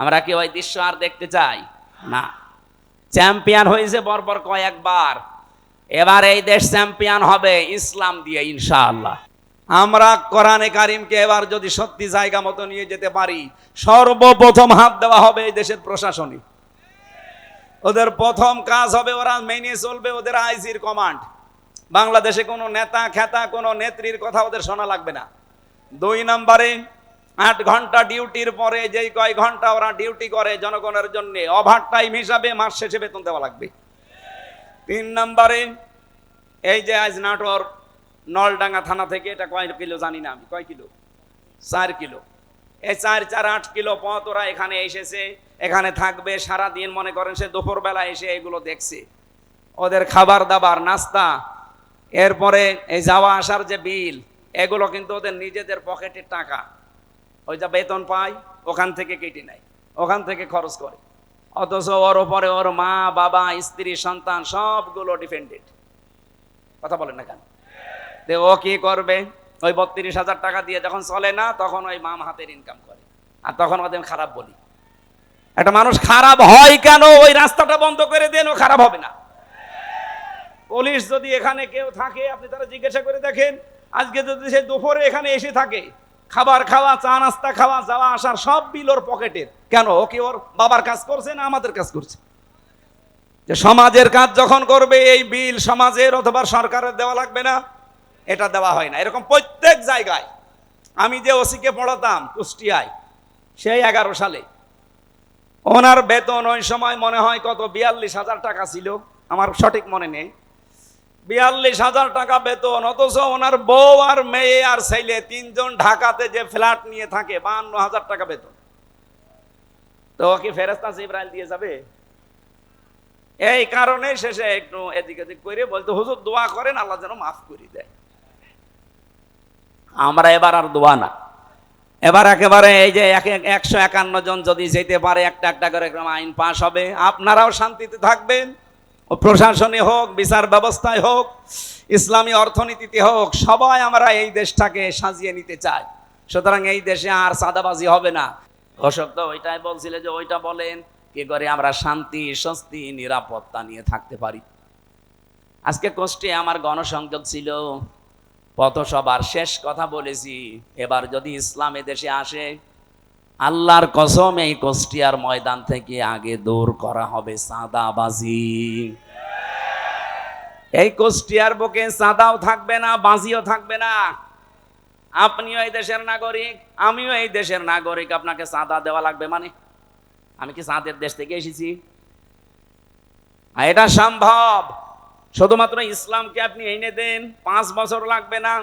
আমরা কি ওই দৃশ্য আর দেখতে চাই না? চ্যাম্পিয়ন হয়েছে পরপর কয়েকবার, এবার এই দেশ চ্যাম্পিয়ন হবে ইসলাম দিয়ে ইনশাআল্লাহ। আমরা কোরআনে কারিমকে এবার যদি সত্যি জায়গা মতো নিয়ে যেতে পারি, সর্বপ্রথম হাত দেওয়া হবে এই দেশের প্রশাসনিক। ওদের প্রথম কাজ হবে ওরা মেনে চলবে ওদের আইজির কমান্ড। বাংলাদেশে কোনো নেতা খেতা কোনো নেত্রীর কথা ওদের শোনা লাগবে না। 2 নম্বরে 8 ঘন্টা ডিউটির পরে যেই কয় ঘন্টা ওরা ডিউটি করে জনগণের জন্য, ওভার টাইম হিসাবে মাস শেষে বেতন দেওয়া লাগবে। 3 নম্বরে এই যে আজ নাটোর নলডাঙ্গা থানা থেকে, এটা কয় কিলো জানি না আমি, কয় কিলো, 4 কিলো, এই 4 4 8 কিলো পথ ওরা এখানে এসেছে, এখানে থাকবে সারাদিন। মনে করেন সে দুপুরবেলা এসে এগুলো দেখছে, ওদের খাবার দাবার নাস্তা, এরপরে এই যাওয়া আসার যে বিল, এগুলো কিন্তু ওদের নিজেদের পকেটের টাকা, ওই যা বেতন পায় ওখান থেকে কেটে নেয়, ওখান থেকে খরচ করে। অথচ ওর ওপরে ওর মা বাবা স্ত্রী সন্তান সবগুলো ডিপেন্ডেন্ট। কথা বলেন না কেন? ও কি করবে? ওই 32,000 টাকা দিয়ে যখন চলে না, তখন ওই মাম হাতের ইনকাম করে, আর তখন ওদের খারাপ বলি। একটা মানুষ খারাপ হয় কেন? ওই রাস্তাটা বন্ধ করে দেন, ও খারাপ হবে না। পুলিশ যদি এখানে কেউ থাকে, আপনি তারা জিজ্ঞাসা করে দেখেন, আজকে যদি সে দুপুরে এখানে এসে থাকে, খাবার খাওয়া, চা নাস্তা খাওয়া, যাওয়া আসার সব বিল ওর পকেটের। কেন? ও কি ওর বাবার কাজ করছে না আমাদের কাজ করছে? যে সমাজের কাজ যখন করবে, এই বিল সমাজের অথবা সরকারের দেওয়া লাগবে না? এটা দেওয়া হয় না। এরকম প্রত্যেক জায়গায়। আমি যে ওসিকে পড়াতাম কুষ্টিয়ায়, সেই 11 সালে, ওনার বেতন ওই সময় মনে হয় কত 42,000 টাকা ছিল, আমার সঠিক মনে নেই। 42,000 টাকা বেতন, অথচ ওনার বউ আর মেয়ে আর ছেলে 3 জন ঢাকাতে যে ফ্ল্যাট নিয়ে থাকে, 52,000 টাকা বেতন। তো কি ফেরেশতা জিবরাইল দিয়ে যাবে? এই কারণে শেষে একটু এদিক এদিক করে বলতে, হুজুর দোয়া করেন আল্লাহ যেন মাফ করে দেয়। আমরা এবার আর দোয়া না, এবার একেবারে এই যে 151 জন যদি যেতে পারে, একটা একটা করে আইন পাস হবে, আপনারাও শান্তিতে থাকবেন। প্রশাসনে হোক, বিচার ব্যবস্থায় হোক, ইসলামী অর্থনীতিতে হোক, সবাই আমরা এই দেশটাকে সাজিয়ে নিতে চাই। সুতরাং এই দেশে আর চাঁদাবাজি হবে না। অশোক তো ওইটাই বলছিল যে ওইটা বলেন কি করে আমরা শান্তি স্বস্তি নিরাপত্তা নিয়ে থাকতে পারি। আজকে কষ্টে আমার গণসংযোগ ছিল, পথসভার শেষ কথা বলেছি, এবার যদি ইসলাম দেশে আসে, আল্লাহর কসম এই কুষ্টিয়ার ময়দান থেকে আগে দূর করা হবে চাঁদাবাজি। এই কুষ্টিয়ার বুকে চাঁদাও থাকবে না, বাজিও থাকবে না। আপনিও এই দেশের নাগরিক, আমিও এই দেশের নাগরিক, আপনাকে চাঁদা দেওয়া লাগবে মানে? আমি কি চাঁদের দেশ থেকে এসেছি? এটা সম্ভব, শুধুমাত্র ইসলামকে আপনি এনে দেন, 5 বছর লাগবে না।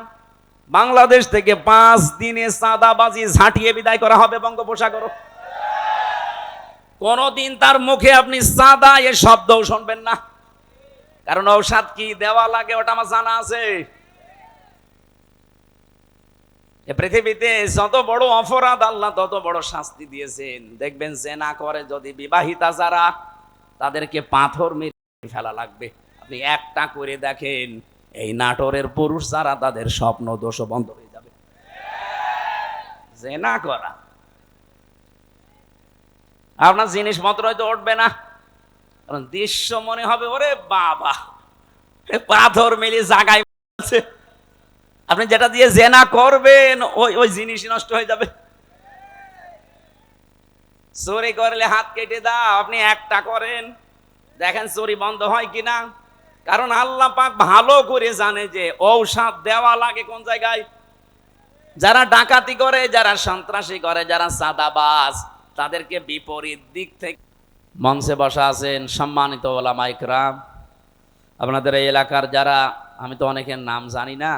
বাংলাদেশ থেকে 5 দিনে চাঁদাবাজি ঝাঁটিয়ে বিদায় করা হবে বঙ্গোপসাগর। কোনদিন তার মুখে আপনি চাঁদা এ শব্দও শুনবেন না, কারণ ঔষধ কি দেওয়া লাগে ওটা আমার জানা আছে। পৃথিবীতে যত বড় অপরাধ আল্লাহ তত বড় শাস্তি দিয়েছেন। দেখবেন জেনা করে যদি বিবাহিতা যারা, তাদেরকে পাথর মেরে ফেলা লাগবে। আপনি একটা করে দেখেন, এই নাটোরের পুরুষ যারা, তাদের স্বপ্ন দোষ বন্ধ হয়ে যাবে। জেনা করা, আপনার জিনিসপত্র হয়তো উঠবে না, কারণ দৃশ্য মনে হবে ওরে বাবা, পাথর মেলে জায়গায় আছে। আপনি যেটা দিয়ে জেনা করবেন ওই জিনিসই নষ্ট হয়ে যাবে। চুরি করলে হাত কেটে দাও, আপনি একটা করেন দেখেন চুরি বন্ধ হয় কিনা। কারণ আল্লাহ পাক ভালো করে জানে যে ঔষধ দেওয়া লাগে কোন জায়গায়। যারা ডাকাতি করে, যারা সন্ত্রাসী করে, যারা চাঁদাবাজ, তাদেরকে বিপরীত দিক থেকে। মঞ্চে বসা আছেন সম্মানিত ওলামা ইকরাম, আপনাদের এই এলাকার যারা, আমি তো অনেকের নাম জানি না,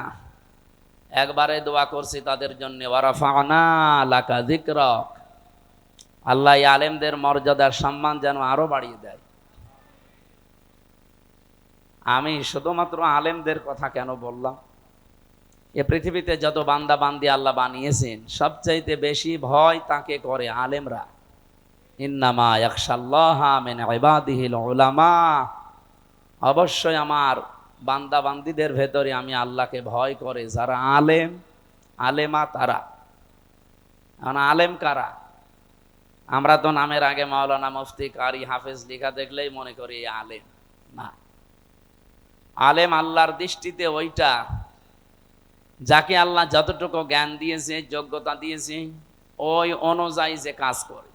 একবারে দোয়া করছি তাদের জন্য। ওয়ারাফা'না লাকা যিকরাক, আল্লাহ আলেমদের মর্যাদার সম্মান যেন আরো বাড়িয়ে দেয়। আমি শুধুমাত্র আলেমদের কথা কেন বললাম? এ পৃথিবীতে যত বান্দা বান্দি আল্লাহ বানিয়েছেন, সবচাইতে বেশি ভয় তাকে করে আলেমরা। ইন্নামা ইয়াখশাল্লাহা মিন ইবাদিহিল উলামা, অবশ্যই আমার বান্দা বান্দিদের ভেতরে আমি আল্লাহকে ভয় করে যারা আলেম আলেমা তারা। আলেম কারা? আমরা তো নামের আগে মাওলানা, মুফতি, কারি, হাফেজ লেখা দেখলেই মনে করি আলেম। না, আলেম আল্লাহর দৃষ্টিতে ওইটা যাকে আল্লাহ যতটুকু জ্ঞান দিয়েছে, যোগ্যতা দিয়েছে, ওই অনুযায়ী যে কাজ করে।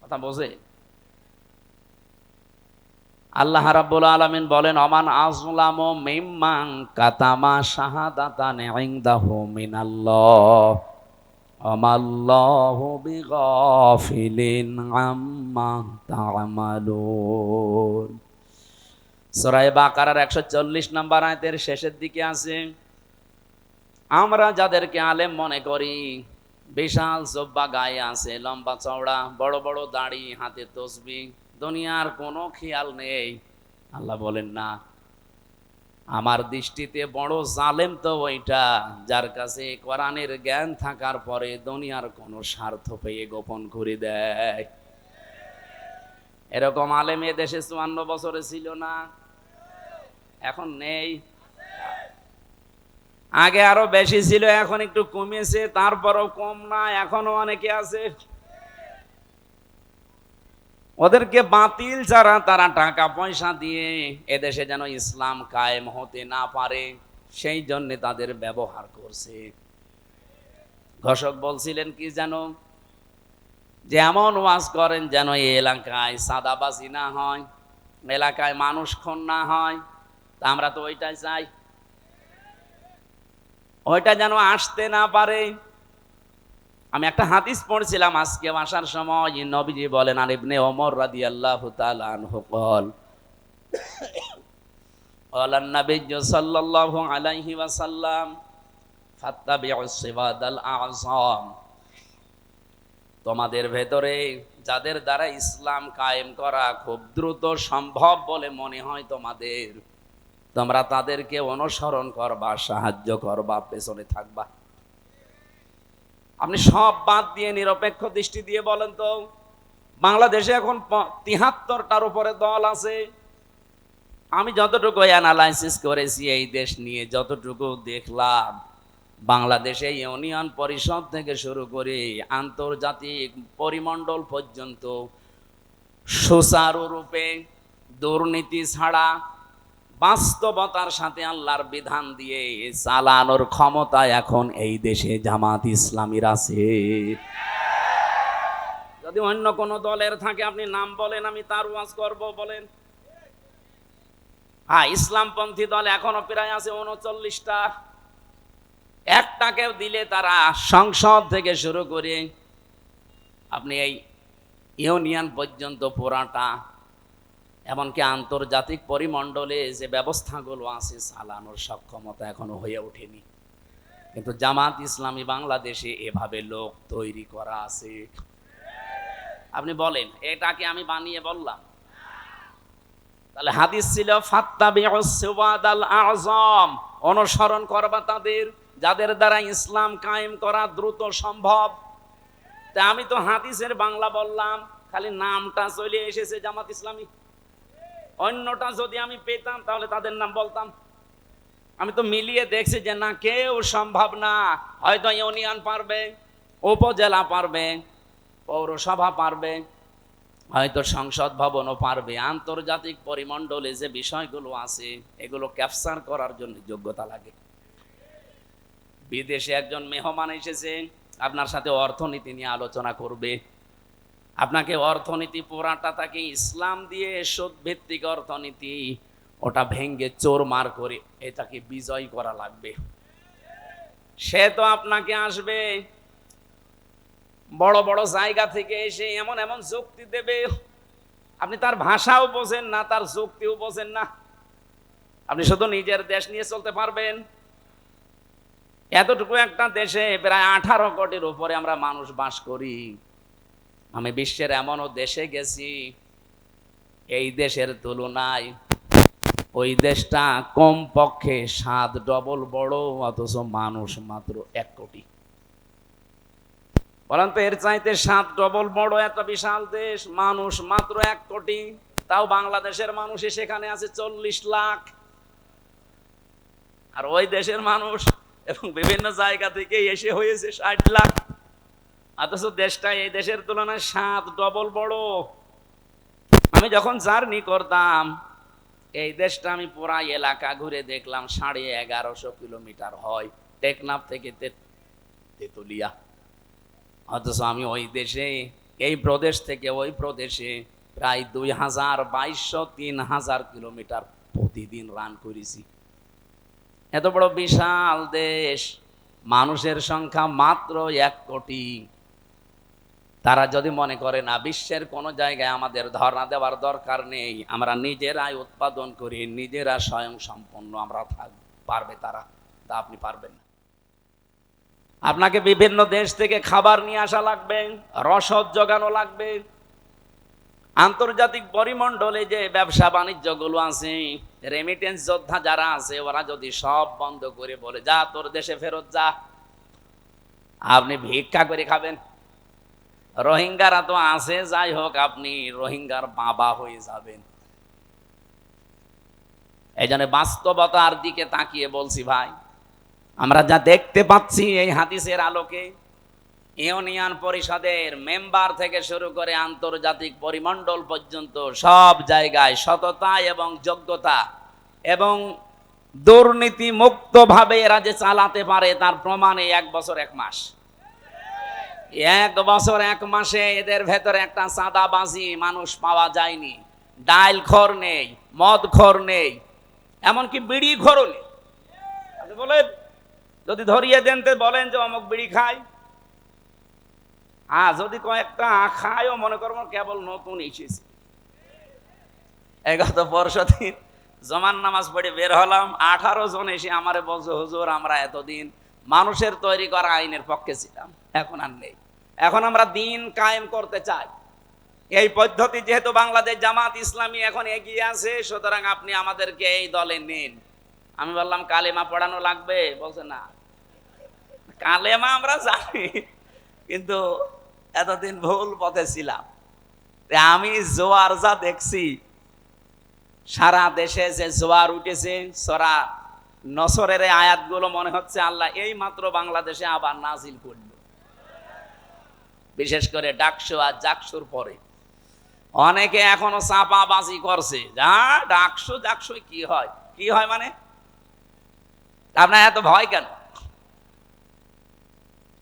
কথা বোঝে? আল্লাহ রাব্বুল আলামিন বলেন, অমান আযলামু মিম্মান কাতামা শাহাদাতান ইনদাহু মিনাল্লাহ আমাল্লাহু বিগাফিলিন আম্মা তা'মালুন। সূরা বাকারার 140 নম্বর আয়াতের শেষের দিকে আছে, আমরা যাদেরকে আলেম মনে করি, বিশাল জব্বা গায়ে আছে, লম্বা চওড়া, বড় বড় দাড়ি, হাতে তসবিহ, দুনিয়ার কোনো খেয়াল নেই। আল্লাহ বলেন না, আমার দৃষ্টিতে বড় জালেম তো ওইটা যার কাছে কোরআনের জ্ঞান থাকার পরে দুনিয়ার কোনো স্বার্থ পেয়ে গোপন করে দেয়। এরকম আলেম এ দেশে 54 বছরে ছিল না? এখন নেই? আগে আরো বেশি ছিল, এখন একটু কমেছে, তারপরও কম না, এখনো অনেকে আছে। ওদেরকে বাতিল ছাড়া তারা টাকা পয়সা দিয়ে এদেশে যেন ইসলাম কায়েম হতে না পারে, সেই জন্য তাদের ব্যবহার করছে। ঘোষক বলছিলেন কি যেন, যে এমন ওয়াজ করেন যেন এই এলাকায় সাদাবাজি না হয়, এলাকায় মানুষ খুন না হয়। তা আমরা তো ওইটাই চাই, ওইটা যেন আসতে না পারে। আমি একটা হাদিস পড়ছিলাম আজকে আসার সময়, নবীজি বলেন, আর ইবনে ওমর রাদিয়াল্লাহু তাআলা আনহু قال قال النبي صلى الله عليه وسلم فاتبعوا الصراط الاعظم। তোমাদের ভেতরে যাদের দ্বারা ইসলাম কায়েম করা খুব দ্রুত সম্ভব বলে মনে হয় তোমাদের, তোমরা তাদেরকে অনুসরণ করবা, সাহায্য করবা, পেছনে থাকবা। আপনি সব বাদ দিয়ে নিরপেক্ষ দৃষ্টি দিয়ে বলেন তো, বাংলাদেশে এখন 73টার উপরে দল আছে। আমি যতটুকু অ্যানালাইসিস করেছি এই দেশ নিয়ে, যতটুকু দেখলাম, বাংলাদেশে ইউনিয়ন পরিষদ থেকে শুরু করে আন্তর্জাতিক পরিমণ্ডল পর্যন্ত সুচারুরূপে দুর্নীতি ছাড়া বাস্তবতার সাথে আল্লাহর বিধান দিয়ে চালানোর ক্ষমতা এখন এই দেশে জামাত ইসলামীর আছে। যদি অন্য কোন দলের থাকে আপনি নাম বলেন, আমি তার ওয়াজ করব, বলেন। হ্যাঁ, ইসলামপন্থী দল এখনো প্রায় আছে 39টা। একটাকেও দিলে তারা সংসদ থেকে শুরু করে আপনি এই ইউনিয়ন পর্যন্ত পুরাটা, এমনকি আন্তর্জাতিক পরিমণ্ডলে যে ব্যবস্থাগুলো আছে চালানোর সক্ষমতা এখনো হয়ে ওঠেনি। কিন্তু জামাত ইসলামী বাংলাদেশে এভাবে লোক তৈরি করা আছে। আপনি বলেন, এটাকে আমি বানিয়ে বললাম? তাহলে হাদিস ছিল ফাত্তাবিউস সিরাতাল আযম, অনুসরণ করবা তাদের যাদের দ্বারা ইসলাম কায়েম করা দ্রুত সম্ভব। তা আমি তো হাদিসের বাংলা বললাম, খালি নামটা চলে এসেছে জামাত ইসলামী। অন্যটা যদি আমি পেতাম তাহলে তাদের নাম বলতাম। আমি তো মিলিয়ে দেখছি যে না, কেউ সম্ভব না। হয়তো ইউনিয়ন পারবে, উপজেলা পারবে, পৌরসভা পারবে, হয়তো সংসদ ভবনও পারবে। আন্তর্জাতিক পরিমণ্ডলে যে বিষয়গুলো আছে এগুলো ক্যাপচার করার জন্য যোগ্যতা লাগে। বিদেশে একজন মেহমান এসেছে, আপনার সাথে অর্থনীতি নিয়ে আলোচনা করবে। আপনাকে অর্থনীতি পুরাটা তাকে ইসলাম দিয়ে সুদ ভিত্তিক অর্থনীতি, ওটা ভেঙ্গে চোরমার করে এটাকে বিজয় করা লাগবে। সে তো আপনাকে আসবে বড় বড় জায়গা থেকে এসে এমন এমন যুক্তি দেবে, আপনি তার ভাষাও বোঝেন না, তার যুক্তিও বোঝেন না। আপনি শুধু নিজের দেশ নিয়ে চলতে পারবেন। এতটুকু একটা দেশে প্রায় 18 কোটির উপরে আমরা মানুষ বাস করি। আমি বিশ্বের এমনও দেশে গেছি, এই দেশের তুলনায় ওই দেশটা কমপক্ষে 7 ডবল বড়, অথচ মানুষ মাত্র 1 কোটি। বলেন তো, এর চাইতে 7 ডবল বড় একটা বিশাল দেশ, মানুষ মাত্র 1 কোটি। তাও বাংলাদেশের মানুষ সেখানে আছে 40 লাখ। আর ওই দেশের মানুষ এবং বিভিন্ন জায়গা থেকে এসে হয়েছে 60 লাখ। অথচ দেশটা এই দেশের তুলনায় 7 ডবল বড়। আমি যখন জার্নি করতাম এই দেশটা, আমি পুরা এলাকা ঘুরে দেখলাম 1150 কিলোমিটার হয় টেকনাফ থেকে তেতুলিয়া। অথচ আমি ওই দেশে, এই প্রদেশ থেকে ওই প্রদেশে প্রায় 2200-3000 কিলোমিটার প্রতিদিন রান করেছি। এত বড় বিশাল দেশ, মানুষের সংখ্যা মাত্র 1 কোটি। তারা যদি মনে করে না বিশ্বের কোন জায়গায় আমাদের ধর্ণা দেওয়ার দরকার নেই, আমরা নিজেরাই উৎপাদন করি, নিজেরা স্বয়ং সম্পন্ন আমরা থাকব, পারবে তারা? তা আপনি পারবেন না। আপনাকে বিভিন্ন দেশ থেকে খাবার নিয়ে আসা লাগবে, রসদ জোগানো লাগবে। আন্তর্জাতিক পরিমণ্ডলে যে ব্যবসা বাণিজ্য গুলো আছে, রেমিটেন্স যোদ্ধা যারা আছে, ওরা যদি সব বন্ধ করে বলে যা তোর দেশে ফেরত যা, আপনি ভিক্ষা করে খাবেন। রোহিঙ্গারা তো আছে, যাই হোক আপনি রোহিঙ্গার বাবা হয়ে যাবেন। এই জন্য বাস্তবতার দিকে তাকিয়ে বলছি ভাই, আমরা যা দেখতে পাচ্ছি এই হাদিসের আলোকে, ইউনিয়ন পরিষদের মেম্বার থেকে শুরু করে আন্তর্জাতিক পরিমণ্ডল পর্যন্ত সব জায়গায় সততা এবং যোগ্যতা এবং দুর্নীতি মুক্ত ভাবে এরা যে চালাতে পারে তার প্রমাণে 1 বছর 1 মাস। 1 বছর 1 মাসে এদের ভেতরে একটা চাঁদাবাজি মানুষ পাওয়া যায়নি। ডাইল খোর নেই, মদ খোর নেই, এমনকি বিড়ি খোরও নেই। বলেন, যদি ধরিয়ে দেন তো বলেন যে অমুক বিড়ি খায়, যদি কয়েকটা খায়ও মনে করবো কেবল নতুন এসেছে। গত পরশুদিন জমান নামাজ পড়ে বের হলাম, 18 জন এসে আমারে বলছে হুজুর আমরা এতদিন মানুষের তৈরি করা আইনের পক্ষে ছিলাম, এখন আর নেই, এখন আমরা দিন কায়েম করতে চাই। এই পদ্ধতি যেহেতু বাংলাদেশ জামাত ইসলামী এখন এগিয়ে আছে, সুতরাং আপনি আমাদেরকে এই দলে নিন। আমি বললাম কালেমা পড়ানো লাগবে? বলছে না, কালেমা আমরা জানি, কিন্তু এতদিন ভুল পথে ছিলাম। আমি জোয়ার যা দেখছি, সারা দেশে যে জোয়ার উঠেছে, সূরা নসরের আয়াতগুলো মনে হচ্ছে আল্লাহ এই মাত্র বাংলাদেশে আবার নাজিল করল, বিশেষ করে ডাকসু আর জাকসুর পরে। অনেকে এখনো চাপাবাজি করছে, যা ডাকসু জাকসু কি হয়, কি হয় মানে আপনার এত ভয় কেন?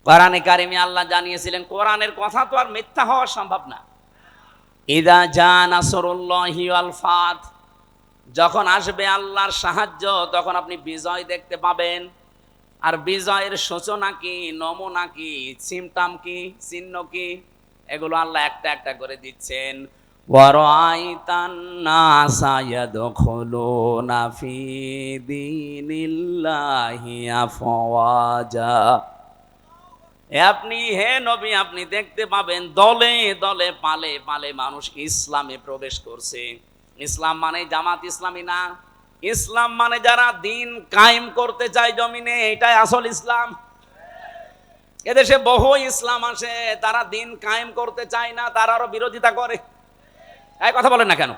কোরআনে কারিমে আল্লাহ জানিয়েছিলেন, কোরআনের কথা তো আর মিথ্যা হওয়া সম্ভব না। ইদা জা নাসরুল্লাহি ওয়াল ফাত, যখন আসবে আল্লাহর সাহায্য তখন আপনি বিজয় দেখতে পাবেন। আর বিজয়ের সূচনা কি, নমুনা কি, সিমটম কি, চিহ্ন কি, এগুলো আল্লাহ একটা একটা করে দিচ্ছেন। ওয়ারাআইতান নাসা ইয়াদখুলুনা ফি দীনিল্লাহি আফওয়াজা, আপনি হে নবী আপনি দেখতে পাবেন দলে দলে পালে পালে মানুষ ইসলামে প্রবেশ করছে। ইসলাম মানে জামাত ইসলামী না, ইসলাম মানে যারা দিন কায়েম করতে চায় জমিনে, এটাই আসল ইসলাম। এদেশে বহু ইসলাম আসে, তারা দিন কায়েম করতে চায় না, তারা আরো বিরোধিতা করে। এই কথা বলেন না কেন?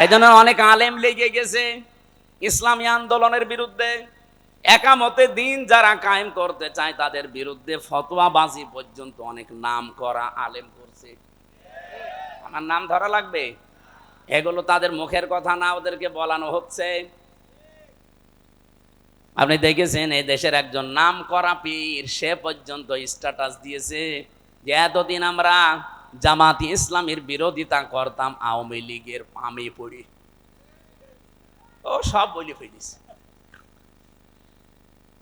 এই জন্য অনেক আলেম লেগে গেছে ইসলামী আন্দোলনের বিরুদ্ধে। একামতে দিন যারা কায়েম করতে চায় তাদের বিরুদ্ধে ফতোয়াবাজি পর্যন্ত অনেক নাম করা আলেম করছে। আমার নাম ধরা লাগবে? এগুলো তাদের মুখের কথা না, ওদেরকে বলানো হচ্ছে। আপনি দেখেছেন এই দেশের একজন নাম করা পীর, সে পর্যন্ত স্ট্যাটাস দিয়েছে যে এতদিন আমরা জামাত ইসলামের বিরোধিতা করতাম, আওয়ামী লীগের পামে পড়ি। ও সব বলে ফেলিস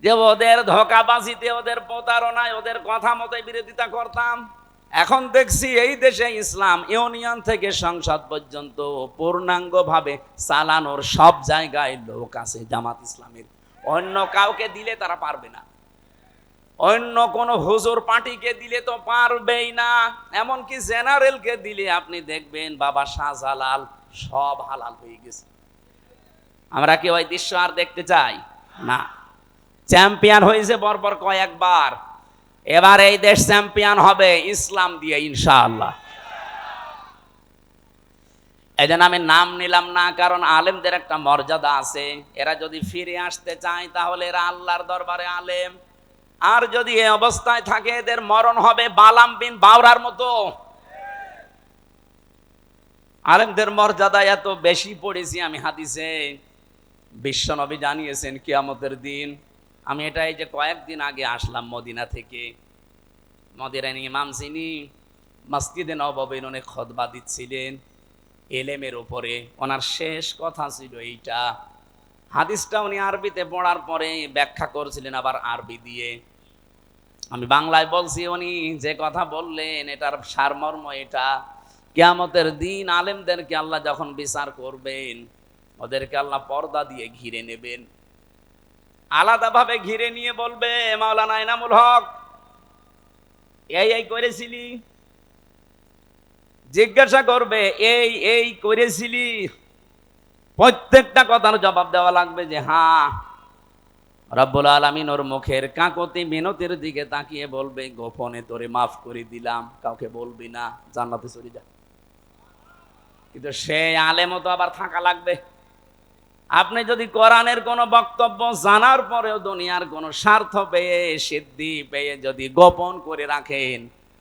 যে ওদের ধোঁকাবাজিতে, ওদের প্রতারণায়, ওদের কথা মতো বিরোধিতা করতাম। এখন দেখছি এই দেশে ইসলাম ইউনিয়ন থেকে সংসদ পর্যন্ত পূর্ণাঙ্গ ভাবে চালানোর সব জায়গায় লোক আছে জামাত ইসলামের। অন্য কাউকে দিলে তারা পারবে না, অন্য কোন হুজুর পার্টিকে দিলে তো পারবেই না। এমনকি জেনারেলকে দিলে আপনি দেখবেন বাবা শাহজালাল সব হালাল হয়ে গেছে। আমরা কি ওই দৃশ্য আর দেখতে চাই না? চ্যাম্পিয়ন হয়েছে বর্বর কয়েকবার, এবার এই দেশ চ্যাম্পিয়ন হবে ইসলাম দিয়ে ইনশাআল্লাহ। এই জন্য আমি নাম নিলাম না, কারণ আলেমদের একটা মর্যাদা আছে। এরা যদি ফিরে আসতে চায় তাহলে এরা আল্লাহর দরবারে আলেম, আর যদি এই অবস্থায় থাকে এদের মরণ হবে বালাম বিন বাওরার মতো। আলেমদের মর্যাদা এত বেশি পড়েছি আমি হাদিসে, বিশ্বনবী জানিয়েছেন কিয়ামতের দিন। আমি এটা এই যে কয়েকদিন আগে আসলাম মদিনা থেকে, মদিনার ইমাম যিনি মসজিদে নববীর অনেক খুতবা দিচ্ছিলেন এলেমের উপরে, ওনার শেষ কথা ছিল এইটা। হাদিসটা উনি আরবিতে পড়ার পরে ব্যাখ্যা করছিলেন আবার আরবি দিয়ে। আমি বাংলায় বলছি, উনি যে কথা বললেন এটার সারমর্ম এটা, কিয়ামতের দিন আলেমদেরকে আল্লাহ যখন বিচার করবেন ওদেরকে আল্লাহ পর্দা দিয়ে ঘিরে নেবেন, আলাদাভাবে ঘিরে নিয়ে বলবে, মাওলানা এনামুল হক এই করেছিলি, জিজ্ঞাসা করবে এই করেছিলি, প্রত্যেকটা কথার জবাব দেওয়া লাগবে যে হ্যাঁ। রব্বুল আলামিন ওর মুখের কাকতি মিনতির দিকে তাকিয়ে বলবে, গোপনে তোরে মাফ করে দিলাম, কাউকে বলবি না, জান্নাতে চলে যা। কিন্তু সে আলেমও তো আবার থাকা লাগবে। আপনি যদি কোরআনের কোনো বক্তব্য জানার পরেও দুনিয়ার কোনো স্বার্থ পেয়ে সিদ্ধি পেয়ে যদি গোপন করে রাখেন,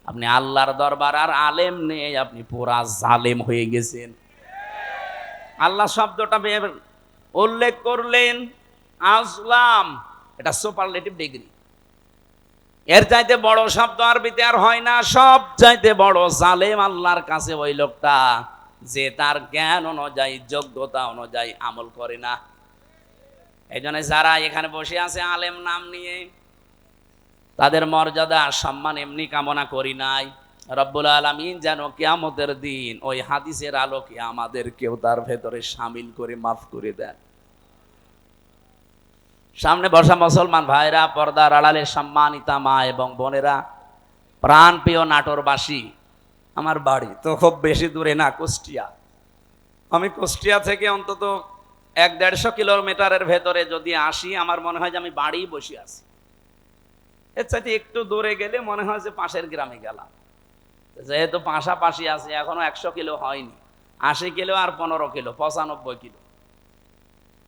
আপনি আল্লাহর দরবার আর আলেম নিয়ে আপনি পুরা জালেম হয়ে গেছেন। আল্লাহ শব্দটা উল্লেখ করলেন আসলাম, এটা সুপারলেটিভ ডিগ্রি, এর চাইতে বড় শব্দ আরবিতে আর হয় না। সব চাইতে বড় জালেম আল্লাহর কাছে ওই লোকটা যে তার জ্ঞান অনুযায়ী যোগ্যতা অনুযায়ী আমল করে না। এই জন্য যারা এখানে বসে আছে আলেম নাম নিয়ে, তাদের মর্যাদা সম্মান এমনি কামনা করি নাই, রব্বুল আলামিন যেন কিয়ামতের দিন ওই হাদিসের আলোকে আমাদেরকেও তার ভেতরে শামিল করে মাফ করে দেন। সামনে বসা মুসলমান ভাইরা, পর্দার আড়ালে সম্মানিতা মা এবং বোনেরা, প্রাণপ্রিয় নাটোরবাসী, আমার বাড়ি তো খুব বেশি দূরে না, কুষ্টিয়া। আমি কুষ্টিয়া থেকে অন্তত 1-150 কিলোমিটারের ভেতরে যদি আসি, আমার মনে হয় যে আমি বাড়িই বসে আছি। এর চাইতে একটু দূরে গেলে মনে হয় যে পাশের গ্রামে গেলাম। যেহেতু পাশাপাশি আছে, এখনো 100 কিলো হয়নি, 80 কিলো আর 15 কিলো, 95 কিলো।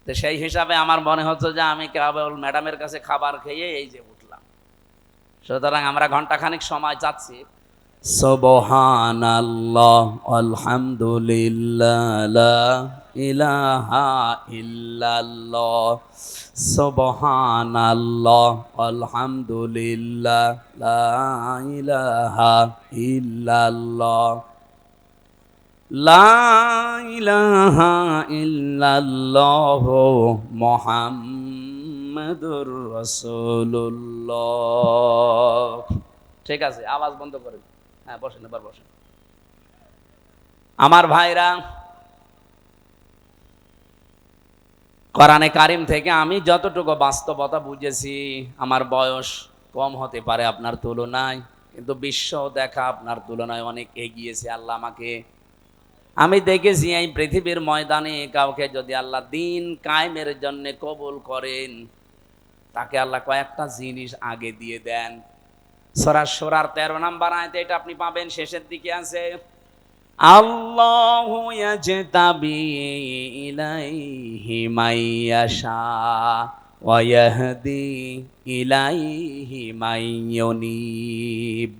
তো সেই হিসাবে আমার মনে হচ্ছে যে আমি কেবল ম্যাডামের কাছে খাবার খেয়ে এই যে উঠলাম। সুতরাং আমরা ঘন্টাখানিক সময় চাচ্ছি। সুবহানাল্লাহ আলহামদুলিল্লাহ লা ইলাহা ইল্লাল্লাহ, সুবহানাল্লাহ আলহামদুলিল্লাহ লা ইলাহা ইল্লাল্লাহ, লা ইলাহা ইল্লাল্লাহ মুহাম্মাদুর রাসূলুল্লাহ। ঠিক আছে, আওয়াজ বন্ধ করেন। হ্যাঁ বসেন, এবার বসেন। আমার ভাইরা, কোরআনে কারিম থেকে আমি যতটুকু বাস্তবতা বুঝেছি, আমার বয়স কম হতে পারে আপনার তুলনায়, কিন্তু বিশ্ব দেখা আপনার তুলনায় অনেক এগিয়েছে আল্লাহ আমাকে। আমি দেখেছি এই পৃথিবীর ময়দানে কাউকে যদি আল্লাহ দিন কায়েমের জন্য কবুল করেন, তাকে আল্লাহ কয়েকটা জিনিস আগে দিয়ে দেন। সূরা শুরার 13 নম্বর আয়াতে এটা আপনি পাবেন, শেষের দিকে আছে, আল্লাহু ইয়াজতাবি ইলাইহি মাইয়াশা ওয়া ইয়াহদি ইলাইহি মাইয়ুনিব।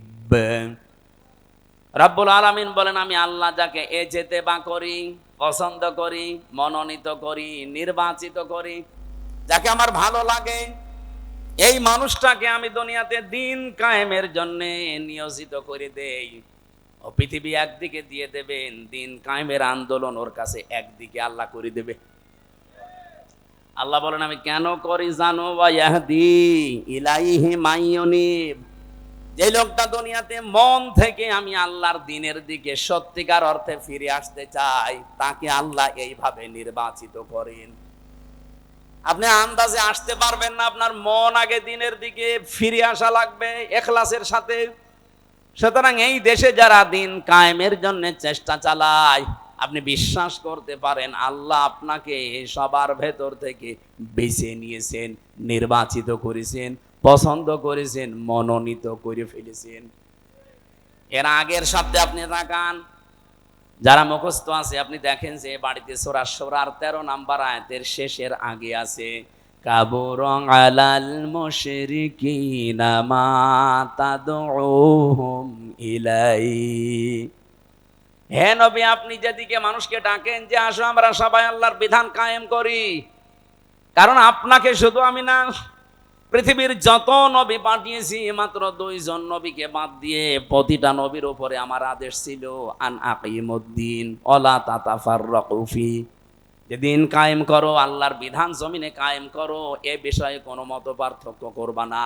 রব্বুল আলামিন বলেন, আমি আল্লাহ যাকে এজেতেবা করি, পছন্দ করি, মনোনীত করি, নির্বাচিত করি, যাকে আমার ভালো লাগে, এই মানুষটাকে আমি দুনিয়াতে দিন কায়েমের জন্য নিয়োজিত করে দেই। ও পৃথিবী একদিকে দিয়ে দেবেন, দিন কায়েমের আন্দোলন ওর কাছে একদিকে আল্লাহ করে দেবে। আল্লাহ বলেন, আমি কেন করি জানো? ওয়া ইয়াহদি ইলাইহি মাইয়ুনিব, যে লোকটা দুনিয়াতে মন থেকে আমি আল্লাহর দিনের দিকে সত্যিকার অর্থে ফিরে আসতে চাই, তাকে আল্লাহ এইভাবে নির্বাচিত করেন। আপনি আন্দাজে আসতে পারবেন না, আপনার মন আগে দিনের দিকে ফিরে আসা লাগবে ইখলাসের সাথে। সুতরাং এই দেশে যারা দিন কায়েমের জন্য চেষ্টা চালায়, আপনি বিশ্বাস করতে পারেন আল্লাহ আপনাকে সবার ভেতর থেকে বেছে নিয়েছেন, নির্বাচিত করেছেন, পছন্দ করেছেন, মনোনীত করে ফেলেছেন। এর আগের সপ্তাহে আপনি তাকান, যারা মুখস্থ আছে আপনি দেখেন যে বাড়িতে সূরা শুরার 13 নম্বর আয়াতের শেষের আগে আছে, কাবুরা আলাল মুশরিকিনা মা তাদউহুম ইলাই। হে নবী, আপনি যেদিকে মানুষকে ডাকেন যে আসো আমরা সবাই আল্লাহর বিধান কায়েম করি, কারণ আপনাকে শুধু আমি না, পৃথিবীর যত নবী পাঠিয়েছি মাত্র 2 জন নবীকে বাদ দিয়ে প্রতিটা নবীর উপরে আমার আদেশ ছিল আন আকিমুদ্দিন ওয়ালা তাতাফাররাকু ফি, যে দিন কায়েম করো, আল্লাহর বিধান জমিনে কায়েম করো, এ বিষয়ে কোনো মত পার্থক্য করবা না।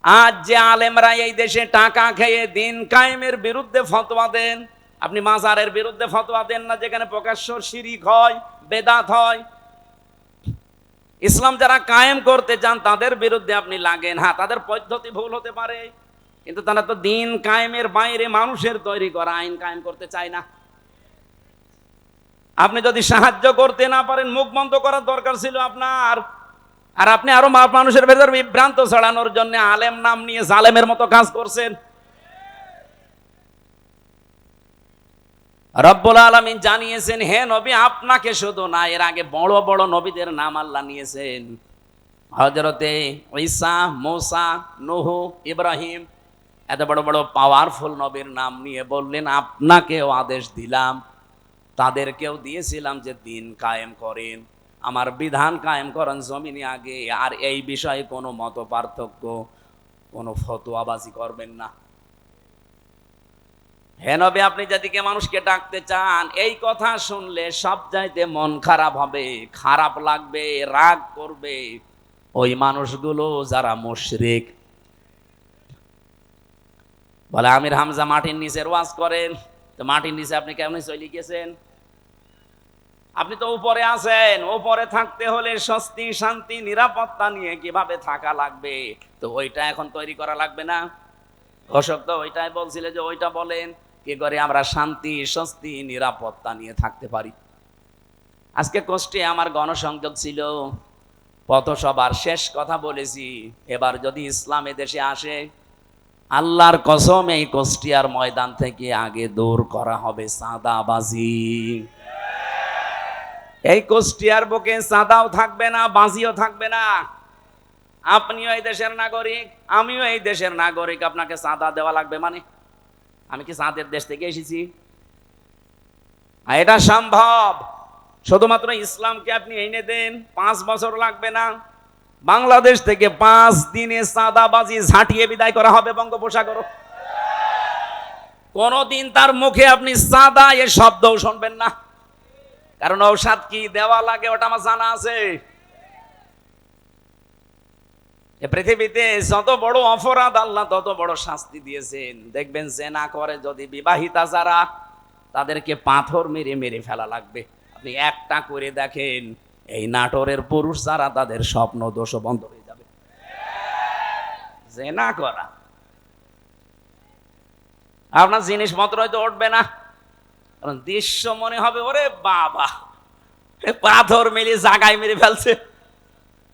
আজ যে আলেমরা এই দেশে টাকা খেয়ে দিন কায়েমের বিরুদ্ধে ফতোয়া দেন, আপনি মাজারের বিরুদ্ধে ফতোয়া দেন না যেখানে প্রকাশ্য শিরিক হয়, বেদাত হয়। ইসলাম যারা কায়েম করতে চান তাদের বিরুদ্ধে আপনি লাগেন। হ্যাঁ, তাদের পদ্ধতি ভুল হতে পারে, কিন্তু তারা তো দিন কায়েমের বাইরে মানুষের তৈরি করা আইন কায়েম করতে চায় না। আপনি যদি সাহায্য করতে না পারেন, মুখ বন্ধ করার দরকার ছিল আপনার। আর আপনি আরো মানুষের ভেতর বিভ্রান্ত ছড়ানোর জন্য আলেম নাম নিয়ে জালেমের মতো কাজ করছেন। রব্বুল আলামিন জানিয়েছেন, হে নবী, আপনাকে শুধু না, এর আগে বড় বড় নবীদের নাম আল্লাহ নিয়েছেন। হযরতে ঈসা, মূসা, নূহ, ইব্রাহিম, এত বড় বড় পাওয়ারফুল নবীর নাম নিয়ে বললেন আপনাকেও আদেশ দিলাম, তাদেরকেও দিয়েছিলাম যে দিন কায়েম করেন, আমার বিধান কায়েম করেন জমিনে আগে, আর এই বিষয়ে কোনো মত পার্থক্য, কোনো ফতোয়াবাজি করবেন না। হে নবী, আপনি যেদিকে মানুষকে ডাকতে চান, এই কথা শুনলে সব চাইতে মন খারাপ হবে, খারাপ লাগবে, রাগ করবে ওই মানুষগুলো যারা মুশরিক। বলে আমির হামজা মাটির নিচের ওয়াজ করেন, তো মাটির নিচে আপনি কেমন চলে গেছেন? আপনি তো উপরে আছেন, উপরে থাকতে হলে স্বস্তি, শান্তি, নিরাপত্তা নিয়ে কিভাবে থাকা লাগবে, তো ওইটা এখন তৈরি করা লাগবে না? ঘোষক তো ওইটাই বলছিল যে ওইটা বলেন কি করে আমরা শান্তি, স্বস্তি, নিরাপত্তা নিয়ে থাকতে পারি। আজকে কষ্টে আমার গণসংযোগ ছিল, পথসভার শেষ কথা বলেছি, এবার যদি ইসলাম এদেশে আসে, আল্লাহর কসম এই কুষ্টিয়ার ময়দান থেকে আগে দূর করা হবে চাঁদাবাজি। এই কুষ্টিয়ার বুকে চাঁদাও থাকবে না, বাজিও থাকবে না। আপনিও এই দেশের নাগরিক, আমিও এই দেশের নাগরিক, আপনাকে চাঁদা দেওয়া লাগবে মানে? আমি কি চাঁদের দেশ থেকে এসেছি? এটা সম্ভব, শুধুমাত্র ইসলামকে আপনি এনে দেন, 5 বছর লাগবে না। বাংলাদেশ থেকে 5 দিনে চাঁদাবাজি ঝাঁটিয়ে বিদায় করা হবে বঙ্গোপসাগর। কোনদিন তার মুখে আপনি চাঁদা এ শব্দও শুনবেন না, কারণ ঔষধ কি দেওয়া লাগে ওটা আমার জানা আছে। পৃথিবীতে যত বড় অপরাধ আল্লাহ তত বড় শাস্তি দিয়েছেন। দেখবেন জেনা করে যদি বিবাহিতা যারা, তাদেরকে পাথর মেরে মেরে ফেলা লাগবে। আপনি একটা করে দেখেন, এই নাটোরের পুরুষ যারা, তাদের স্বপ্ন দোষ বন্ধ হয়ে যাবে। জেনা করা, আপনার জিনিসপত্র হয়তো উঠবে না, কারণ দৃশ্য মনে হবে ওরে বাবা, পাথর মেরে জাগায় মেরে ফেলছে।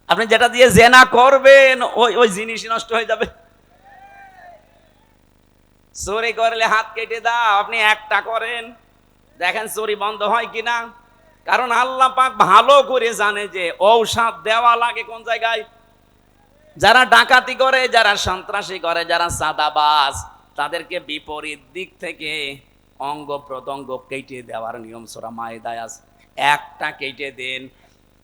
আপনি যেটা দিয়ে জেনা করবেন ওই জিনিস নষ্ট হয়ে যাবে। চুরি করলে হাত কেটে দাও, আপনি একটা করেন দেখেন চুরি বন্ধ হয় কিনা। কারণ আল্লাহ পাক ভালো করে জানে যে ঔষধ দেওয়া লাগে কোন জায়গায়। যারা ডাকাতি করে, যারা সন্ত্রাসী করে, যারা চাঁদাবাজ, তাদেরকে বিপরীত দিক থেকে অঙ্গ প্রত্যঙ্গ কেটে দেওয়ার নিয়ম সূরা মায়েদায় আছে। একটা কেটে দেন,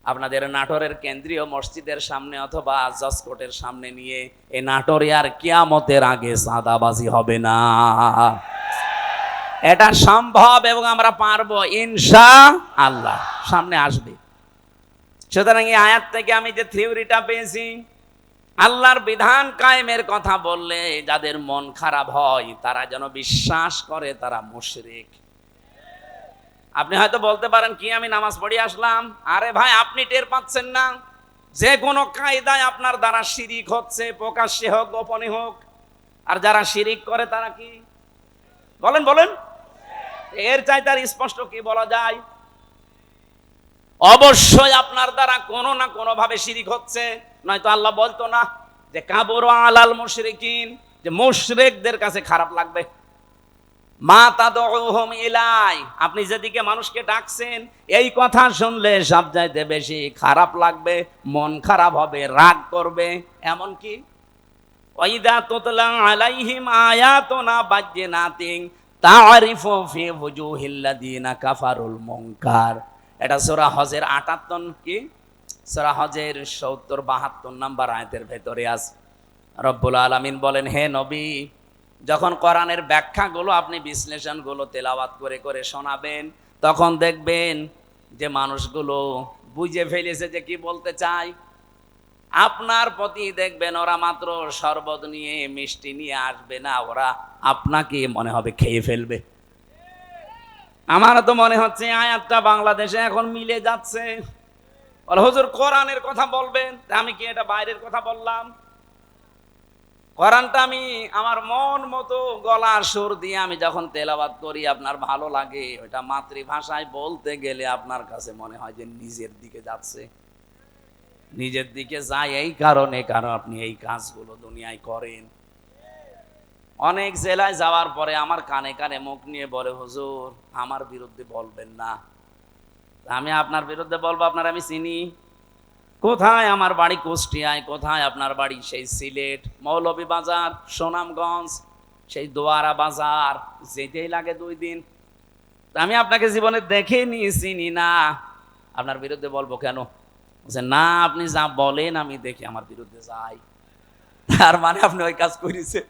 আপনাদের নাটোরের কেন্দ্রীয় মসজিদের সামনে অথবা জজকোর্টের সামনে নিয়ে, এই নাটোরে আর কিয়ামতের আগে চাঁদাবাজি হবে না। এটা সম্ভব এবং আমরা পারবো ইনশাআল্লাহ, সামনে আসবে। সুতরাং এই আয়াত থেকে আমি যে থিওরিটা পেয়েছি, আল্লাহর বিধান কায়েমের কথা বললে যাদের মন খারাপ হয়, তারা যেন বিশ্বাস করে তারা মুশরিক। আপনি হয়তো বলতে পারেন কি আমি নামাজ পড়ে আসলাম, আরে ভাই আপনি টের পাচ্ছেন না যে কোনো কায়দায় আপনার দ্বারা শিরিক হচ্ছে, প্রকাশ্যে হোক গোপনে হোক। আর যারা শিরিক করে তারা কি বলেন বলেন, এর চাইতে আর স্পষ্ট কি বলা যায়? অবশ্যই আপনার দ্বারা কোনো না কোনো ভাবে শিরিক হচ্ছে, নয়তো আল্লাহ বলতো না যে কাবুরা আলাল মুশরিকিন, যে মুশরিকদের কাছে খারাপ লাগবে। মা তাদউহুম ইলাই, আপনি যেদিকে মানুষকে ডাকছেন এই কথা শুনলে সবচাইতে বেশি খারাপ লাগবে, মন খারাপ হবে, রাগ করবে। এমনকি ওয়াইদা তুতলা আলাইহিম আয়াতুনা বাজ্জিনাতিন তা'রিফু ফি ওয়ুজুহিল্লাযিনা কাফারুল মুনকার। এটা সূরা হজের ৭৮ কি সূরা হজের ৭০-৭২ নাম্বার আয়াতের ভেতরে আছে। রব্বুল আলামিন বলেন, হে নবী, যখন কোরআনের ব্যাখ্যাগুলো আপনি বিশ্লেষণগুলো তেলাওয়াত করে করে শোনাবেন, তখন দেখবেন যে মানুষগুলো বুঝে ফেলেছে যে কি বলতে চায়। আপনার প্রতি দেখবেন ওরা মাত্র শরবত নিয়ে মিষ্টি নিয়ে আসবে না, ওরা আপনাকে মনে হবে খেয়ে ফেলবে। আমার তো মনে হচ্ছে আয়াতটা বাংলাদেশে এখন মিলে যাচ্ছে। হুজুর কোরআনের কথা বলবেন, আমি কি এটা বাইরের কথা বললাম? কোরআনটা আমি আমার মন মতো গলার সুর দিয়ে আমি যখন তেলাওয়াত করি আপনার ভালো লাগে। ওটা মাতৃভাষায় বলতে গেলে আপনার কাছে মনে হয় যে নিজের দিকে যাচ্ছে। নিজের দিকে যায় এই কারণে, কারণ আপনি এই কাজগুলো দুনিয়ায় করেন। অনেক জেলায় যাওয়ার পরে আমার কানে কানে মুখ নিয়ে বলে, হুজুর আমার বিরুদ্ধে বলবেন না। আমি আপনার বিরুদ্ধে বলবো? আপনার আমি চিনি। কোথায় আমার বাড়ি কুষ্টিয়ায়, কোথায় আপনার বাড়ি সেই সিলেট, মৌলভীবাজার, সুনামগঞ্জ, সেই দোয়ারা বাজার, যেতেই লাগে 2 দিন। আমি আপনাকে জীবনে দেখে নিয়ে চিনি না, আপনার বিরুদ্ধে বলবো কেন? না, আপনি যা বলেন আমি দেখি আমার বিরুদ্ধে যাই। তার মানে আপনি ওই কাজ করেছেন।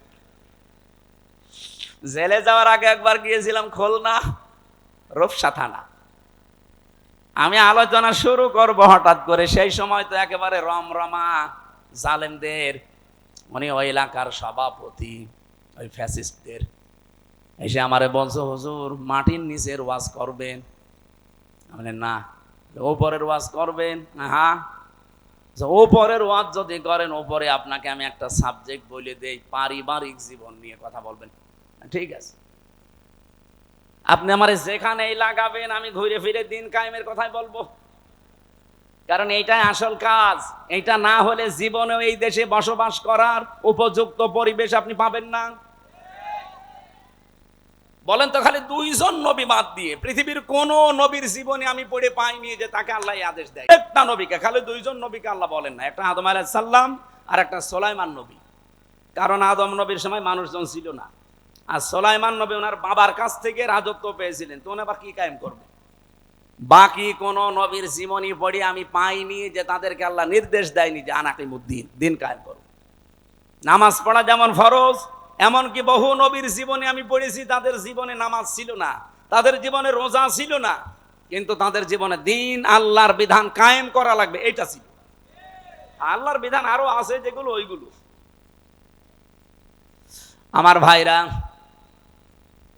জেলে যাওয়ার আগে একবার গিয়েছিলাম খুলনা রূপসা থানা। আমি আলোচনা শুরু করব হঠাৎ করে, সেই সময় তো একেবারে রমরমা জালেমদের, উনি ওই এলাকার সভাপতি, ওই ফ্যাসিস্টদের এসে আমারে বলছো, হুজুর মাটির নিচের ওয়াজ করবেন? আমি না। ওপরের ওয়াজ করবেন? হ্যাঁ। ওপরের ওয়াজ যদি করেন, ওপরে আপনাকে আমি একটা সাবজেক্ট বলে দেই, পারিবারিক জীবন নিয়ে কথা বলবেন। ঠিক আছে, আপনি আমারে যেখানেই লাগাবেন আমি ঘুরে ফিরে দিন কায়েমের কথাই বলবো, কারণ এইটাই আসল কাজ। এইটা না হলে জীবনেও এই দেশে বসবাস করার উপযুক্ত পরিবেশ আপনি পাবেন না। বলেন তো, খালি 2 জন নবী বাদ দিয়ে পৃথিবীর কোন নবীর জীবনে আমি পড়ে পাইনি যে তাকে আল্লাহ আদেশ দেয়। একটা নবীকে, খালি 2 জন নবীকে আল্লাহ বলেন না, একটা আদম আলাইহিস সালাম আর একটা সুলাইমান নবী। কারণ আদম নবীর সময় মানুষজন ছিল না, আর সুলাইমান নবী ওনার বাবার কাছ থেকে রাজত্ব পেয়েছিলেন, তো উনি আবার কি কায়েম করবে? বাকি কোন নবীর জীবনী পড়ে আমি পাইনি যে তাদেরকে আল্লাহ নির্দেশ দেয়নি যে আনাকিমুদ্দিন, দিন কায়েম করো। নামাজ পড়া যেমন ফরজ, এমনকি বহু নবীর জীবনে আমি পড়েছি তাদের জীবনে নামাজ ছিল না, তাদের জীবনে রোজা ছিল না, কিন্তু তাদের জীবনে দিন আল্লাহর বিধান কায়েম করা লাগবে এটা ছিল। আল্লাহর বিধান আরো আছে যেগুলো, ওইগুলো। আমার ভাইরা,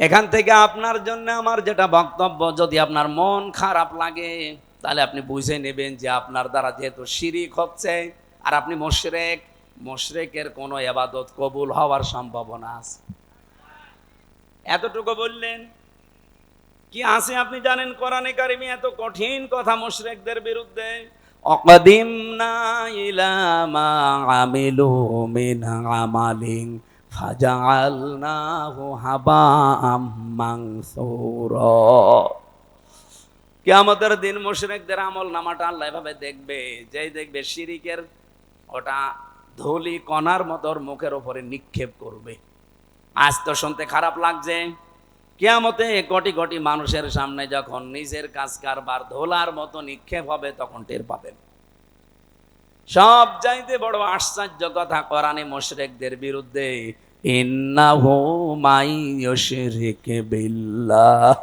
এখান থেকে আপনার জন্য আমার যেটা বক্তব্য, যদি আপনার মন খারাপ লাগে তাহলে আপনি বুঝে নেবেন যে আপনার দ্বারা যেহেতু শিরিক হচ্ছে আর আপনি মুশরিক, মুশরিকের কোনো ইবাদত কবুল হওয়ার সম্ভাবনা আছে। এতটুকু বললেন। কি আছে আপনি জানেন কোরআনে কারিমে এত কঠিন কথা মুশরিকদের বিরুদ্ধে? অকদিমনা ইলা মা আমিলু মিন আমালিন ফাজআলনাহু হাবাআম মানসুরা। কিয়ামতের দিন মুশরিকদের আমল নামাটা আল্লাহ এভাবে দেখবে, যেই দেখবে শিরিকের ওটা ধুলি কণার মতো মুখের উপরে নিক্ষেপ করবে। আজ তো শুনতে খারাপ লাগছে, কিয়ামতে কোটি কোটি মানুষের সামনে যখন নিজের কাজ কারবার ধুলার মতো নিক্ষেপ হবে তখন টের পাবেন। সব চাইতে বড় আশ্চর্য কথা কোরআনে মুশরিকদের বিরুদ্ধে, ইন্নাহু মাই ইউশরিক বিল্লাহ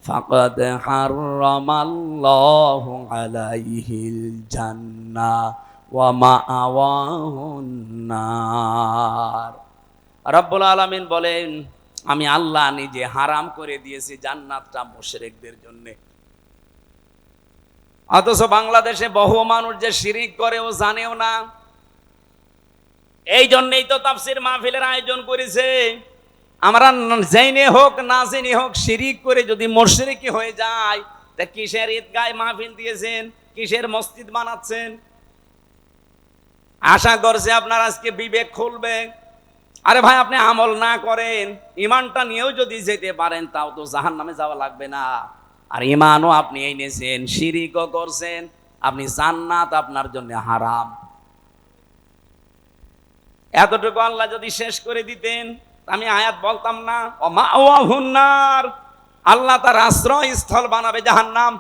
ফাকাদ হারামাল্লাহু আলাইহিল জান্নাহ ওয়া মাআওয়াহুন নার। রব্বুল আলামিন বলেন, আমি আল্লাহ নিজে হারাম করে দিয়েছি জান্নাতটা মুশরিকদের জন্য। অথচ বাংলাদেশে বহু মানুষ যে শিরিক করে ও জানেও না। এই জন্যই তো তাফসীর মাহফিলের আয়োজন করেছে। আমরা জেনে হোক না জেনে হোক শিরিক করে যদি মুশরিকি হয়ে যায়, তা কিসের ঈদগায় মাহফিল দিয়েছেন, কিসের মসজিদ বানাচ্ছেন? আশা করছে আপনার আজকে বিবেক খুলবে, আরে ভাই, আপনি আমল না করেন, ইমানটা নিয়েও যদি যেতে পারেন, তাও তো জাহান্নামে যাওয়া লাগবে না। আর ইমানও আপনি এনেছেন, শিরিকও করছেন, আপনি জান্নাত আপনার জন্য হারাম। এতটুকু আল্লাহ যদি শেষ করে দিতেন, আমি আয়াত বলতাম না, ওমাওয়াহুন নার, আল্লাহ তার আশ্রয় স্থল বানাবে জাহান্নাম।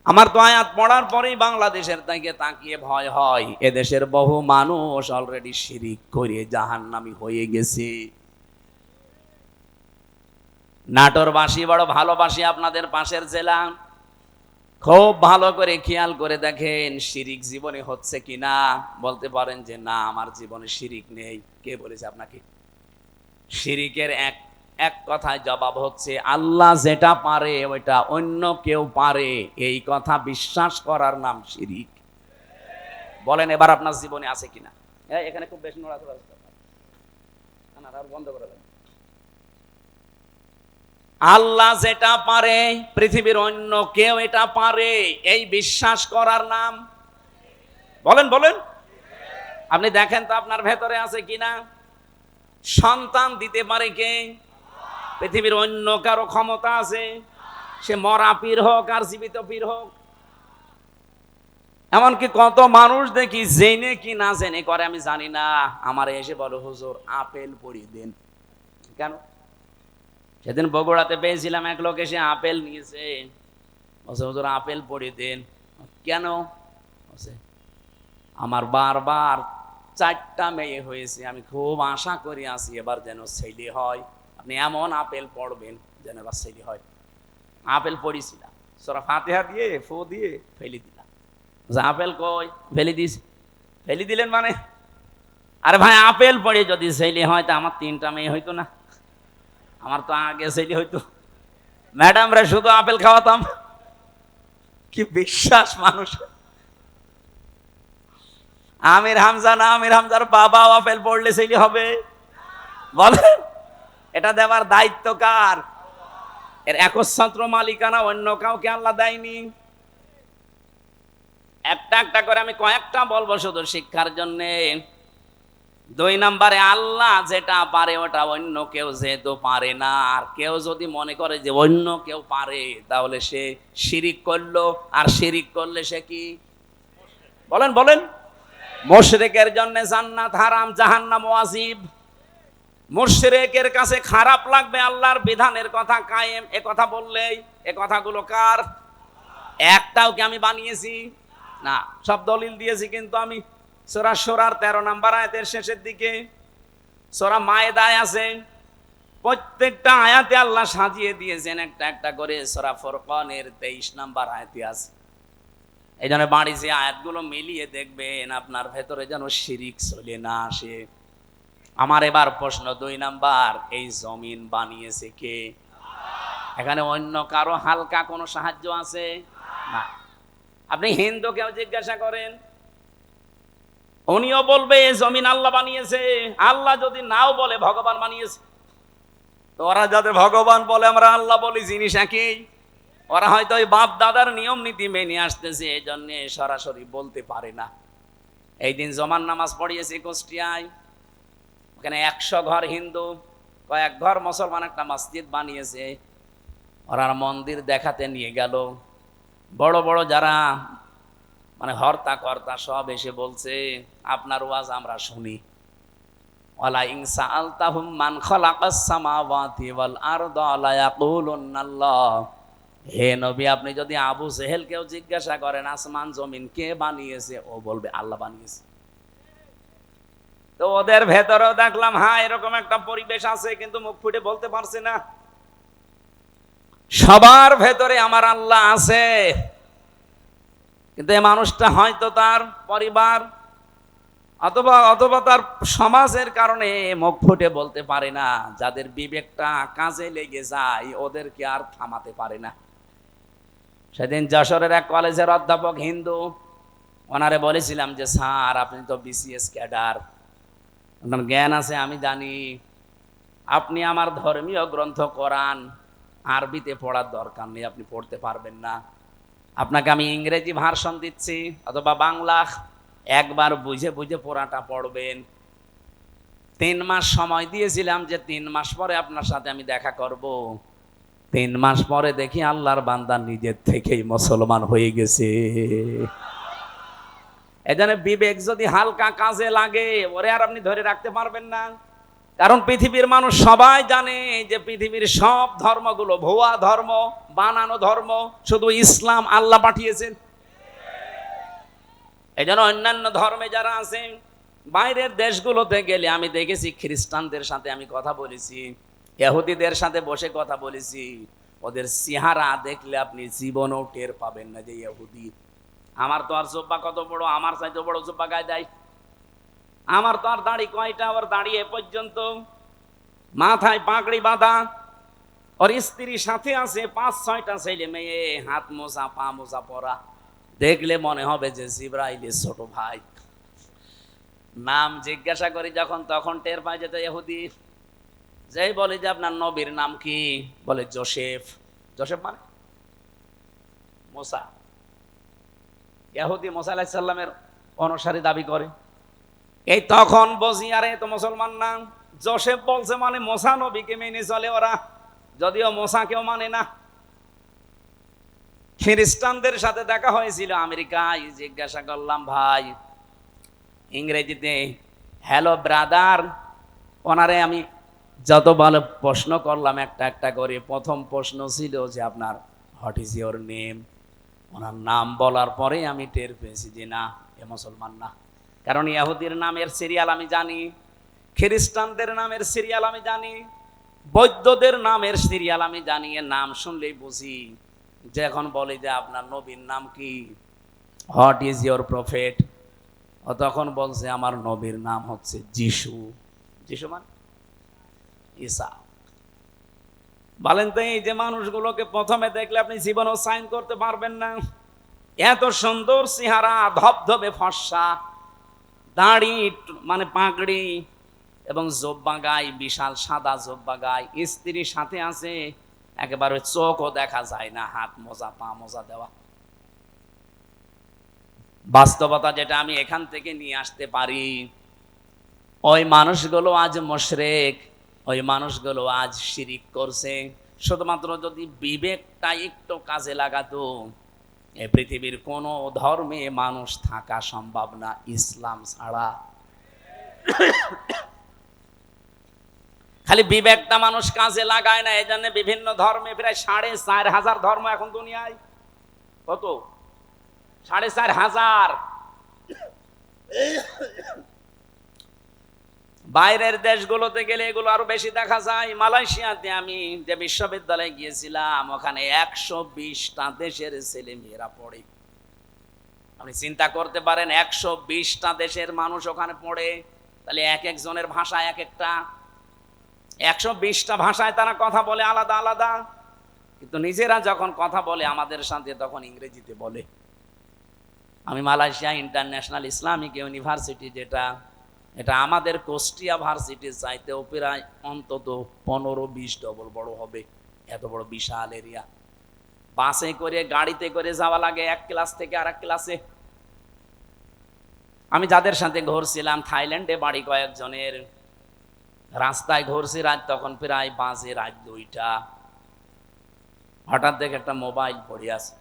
আমার তো আয়াত পড়ার পরেই বাংলাদেশের দিকে তাকিয়ে ভয় হয়, এদেশের বহু মানুষ অলরেডি শিরিক করে জাহান্নামী হয়ে গেছে। নাটোরবাসী বড় ভালোবাসি আপনাদের পাশের জেলা, খুব ভালো করে খেয়াল করে দেখেন শিরিক জীবনে হচ্ছে কিনা। বলতে পারেন যে না, আমার জীবনে শিরিক নেই। কে বলেছে আপনাকে? শিরিকের এক এক কথায় জবাব হচ্ছে আল্লাহ যেটা পারে ওইটা অন্য কেউ পারে, এই কথা বিশ্বাস করার নাম শিরিক। বলেন এবার আপনার জীবনে আছে কিনা? এখানে খুব বেশি নড়াচড়া বন্ধ করে দেন। আল্লাহ যেটা পারে পৃথিবীর অন্য কেউ এটা পারে, এই বিশ্বাস করার নাম, বলেন বলেন। আপনি দেখেন তো আপনার ভেতরে আছে কিনা। সন্তান দিতে পারে কে? পৃথিবীর অন্য কারো ক্ষমতা আছে? সে মরা পীর হোক আর জীবিত পীর হোক। এমনকি কত মানুষ দেখি জেনে কি না জেনে করে আমি জানি না, আমার এসে বলো হুজুর আপেল পড়িয়ে দেন। কেন? সেদিন বগুড়াতে পেয়েছিলাম, এক লোক এসে আপেল নিয়েছে, বলছে হুজুর আপেল পড়িয়ে দেন। কেন? আমার বারবার 4টা মেয়ে হয়েছে, আমি খুব আশা করি আছি এবার যেন ছেলে হয়। আপনি এমন আপেল পড়বেন যেন এবার ছেলে হয়। আপেল পড়িছিলাম, সূরা ফাতিহা দিয়ে ফু দিয়ে ফেলে দিলাম। আপেল কই? ফেলে দিস। ফেলে দিলেন মানে? আরে ভাই, আপেল পড়ে যদি ছেলে হয় তা আমার 3টা মেয়ে হইতো না? আমার তো আগে ছেলে হইতো। ম্যাডামরা শুধু আপেল খাওয়াতাম। কি বিশ্বাস মানুষ! আমির হামজা না, আমির হামজার বাবা আপেল পড়লে ছেলে হবে? বলেন, এটা দেওয়ার দায়িত্ব কার? এর একচ্ছত্র মালিকানা অন্য কাউকে আল্লাহ দেয়নি। একটা একটা করে আমি কয়েকটা বলবো শুধু শিক্ষার জন্য। 2 নম্বরে, আল্লাহ যেটা পারে ওটা অন্য কেউ যেহেতু পারে না, আর কেউ যদি মনে করে যে অন্য কেউ পারে, তাহলে সে শিরিক করলো। আর শিরিক করলে সে কি? বলেন বলেন। মুশরিকের জন্য জান্নাত হারাম, জাহান্নাম ওয়াজিব। মুশরিকের কাছে খারাপ লাগবে আল্লাহর বিধানের কথা কায়েম এ কথা বললেই। এ কথাগুলো কার? একটাও কি আমি বানিয়েছি? না, সব দলিল দিয়েছি। কিন্তু আমি সূরা শুরার 13 নম্বর আয়াতের শেষের দিকে, সূরা মায়েদায় আছে, প্রত্যেকটা আয়াতে আল্লাহ সাজিয়ে দিয়েছেন একটা একটা করে। সূরা ফুরকানের 23 নম্বর আয়াতে আছে। এই জন্য বাড়ি যে আয়াতগুলো মিলিয়ে দেখবেন আপনার ভেতরে যেন শিরিক চলে না আসে। আমার এবার প্রশ্ন 2 নাম্বার, এই জমিন বানিয়েছে কে? এখানে অন্য কারো হালকা কোনো সাহায্য আছে? না। আপনি হিন্দুকেও জিজ্ঞাসা করেন, উনিও বলবে এই জমিন আল্লাহ বানিয়েছে। আল্লাহ যদি নাও বলে ভগবান বানিয়েছে। তো ওরা যাতে ভগবান বলে আমরা আল্লাহ বলি, জিনিস একই। ওরা হয়তো ওই বাপ দাদার নিয়ম নীতি মেনে আসতেছে, এই জন্য সরাসরি বলতে পারে না। এই দিন জমান নামাজ পড়িয়েছে কুষ্টিয়ায়, ওখানে 100 ঘর হিন্দু, কয়েক ঘর মুসলমান একটা মসজিদ বানিয়েছে। ওরা মন্দির দেখাতে নিয়ে গেল। বড় বড় যারা মানে হর্তা কর্তা সব এসে বলছে আপনার ওয়াজ আমরা শুনি। ওয়ালা ইন সাআলতাহুম মান খালাকাস সামাওয়াতি ওয়াল আরদা লা ইয়াকুলুনাল্লাহ। হে নবী, আপনি যদি আবু জেহেলকেও জিজ্ঞাসা করেন আসমান জমিন কে বানিয়েছে, ও বলবে আল্লাহ বানিয়েছে। তো ওদের ভেতরেও দেখলাম হ্যাঁ এরকম একটা পরিবেশ আছে, কিন্তু মুখ ফুটে বলতে পারছে না। সবার ভেতরে আমার আল্লাহ আছে, কিন্তু এই মানুষটা হয়তো তার পরিবার অথবা তার সমাজের কারণে মুখ ফুটে বলতে পারে না। যাদের বিবেকটা কাজে লেগে যায় ওদেরকে আর থামাতে পারে না। সেদিন যশোরের এক কলেজের অধ্যাপক হিন্দু, ওনারে বলেছিলাম যে স্যার আপনি তো বিসিএস ক্যাডার, আপনার জ্ঞান আছে আমি জানি, আপনি আমার ধর্মীয় গ্রন্থ কোরআন আরবিতে পড়ার দরকার নেই, আপনি পড়তে পারবেন না। আপনাকে আমি ইংরেজি ভার্সন দিচ্ছি অথবা বাংলা, একবার বুঝে বুঝে পড়াটা পড়বেন। 3 মাস সময় দিয়েছিলাম যে 3 মাস পরে আপনার সাথে আমি দেখা করব। 3 মাস পরে দেখি আল্লাহর বান্দা নিজের থেকেই মুসলমান হয়ে গেছে। এজন্য বিবেক যদি হালকা কাজে লাগে, ওরে আর আপনি ধরে রাখতে পারবেন না। কারণ পৃথিবীর মানুষ সবাই জানে যে পৃথিবীর সব ধর্মগুলো ভুয়া ধর্ম, বানানো ধর্ম, শুধু ইসলাম আল্লাহ পাঠিয়েছেন। এই জন্য অন্যান্য ধর্মে যারা আছেন, বাইরের দেশগুলোতে গেলে আমি দেখেছি খ্রিস্টানদের সাথে আমি কথা বলেছি, ইহুদিদের সাথে বসে কথা বলেছি, ওদের চেহারা দেখলে আপনি জীবনও টের পাবেন না যে ইহুদি। আমার তো আর জুব্বা কত বড়, আমার চাইতে বড় জুব্বা গায়ে দেয়। আমার তো আর দাড়ি কয়টা, ওর দাড়ি এ পর্যন্ত, মাথায় পাগড়ি বাঁধা, ওর স্ত্রীর সাথে আছে 5-6টা ছেলে মেয়ে, হাত মোজা পা মোজা পরা, দেখলে মনে হবে যে জিবরাইলের ছোট ভাই। নাম জিজ্ঞাসা করি যখন, তখন টের পাই যেত ইহুদি। যেই বলে যে আপনার নবীর নাম কি, বলে জোসেফ। জোসেফ মানে মোসা। ইহুদি মোসা আলাইহিস সালামের অনুসারী দাবি করে। এই তখন বুঝি আরে তো মুসলমান না। জোসেফ বলছে মানে মোসা নবীকে মেনে চলে ওরা, যদিও মোসা কেউ মানে না। খ্রিস্টানদের সাথে দেখা হয়েছিল আমেরিকায়, জিজ্ঞাসা করলাম ভাই ইংরেজিতে হ্যালো ব্রাদার, ওনারে আমি যত ভালো প্রশ্ন করলাম একটা একটা করে, প্রথম প্রশ্ন ছিল যে আপনার হোয়াট ইজ ইওর নেম। ওনার নাম বলার পরে আমি টের পেয়েছি যে না, এ মুসলমান না। কারণ ইহুদির নামের সিরিয়াল আমি জানি, খ্রিস্টানদের নামের সিরিয়াল আমি জানি, বৌদ্ধদের নামের সিরিয়াল আমি জানি। এর নাম শুনলেই বুঝি। যে এখন বলে যে আপনার নবীর নাম কি, হোয়াট ইজ ইওর প্রফেট, ও তখন বলছে আমার নবীর নাম হচ্ছে যিশু। যিশু মানে ঈসা। বলেন তো এই যে মানুষগুলোকে প্রথমে দেখলে আপনি জীবনেও সাইন করতে পারবেন না। এত সুন্দর চেহারা, ধবধবে ফর্সা, দাড়ি মানে পাগড়ি এবং জোব্বা গায়ে, বিশাল সাদা জোব্বা গায়ে, স্ত্রীর সাথে আছে, একেবারে চোখও দেখা যায় না, হাত মোজা পা মোজা দেওয়া। বাস্তবতা যেটা আমি এখান থেকে নিয়ে আসতে পারি, ওই মানুষগুলো আজ মুশরিক, ওই মানুষগুলো আজ শিরিক করছে। শুধুমাত্র যদি বিবেকটা একটু কাজে লাগাতো, এই পৃথিবীর কোন ধর্মে মানুষ থাকা সম্ভব না ইসলাম ছাড়া। খালি বিবেকটা মানুষ কাজে লাগায় না, এই জন্য বিভিন্ন ধর্মে প্রায় 4,500 ধর্ম এখন দুনিয়ায়। কত? 4,500। বাইরের দেশগুলোতে গেলে এগুলো আরো বেশি দেখা যায়। মালয়েশিয়াতে আমি যে বিশ্ববিদ্যালয়ে গিয়েছিলাম, ওখানে 120টা দেশের ছেলে মেয়েরা পড়ে। আপনি চিন্তা করতে পারেন 120টা দেশের মানুষ ওখানে পড়ে, তাহলে এক একজনের ভাষা এক একটা, 120টা ভাষায় তারা কথা বলে আলাদা আলাদা, কিন্তু নিজেরা যখন কথা বলে আমাদের সাথে তখন ইংরেজিতে বলে। আমি মালয়েশিয়া ইন্টারন্যাশনাল ইসলামিক ইউনিভার্সিটি, যেটা এটা আমাদের কুষ্টিয়া ভার্সিটির চাইতেও প্রায় অন্তত 15-20 ডবল বড় হবে, এত বড় বিশাল এরিয়া। বাসে করে গাড়িতে করে যাওয়া লাগে এক ক্লাস থেকে আরেক ক্লাসে। আমি যাদের সাথে ঘুরছিলাম থাইল্যান্ডে বাড়ি কয়েকজনের, রাস্তায় ঘুরছি রাত তখন প্রায় বাজে রাত 2টা। হঠাৎ দেখে একটা মোবাইল পড়ে আছে,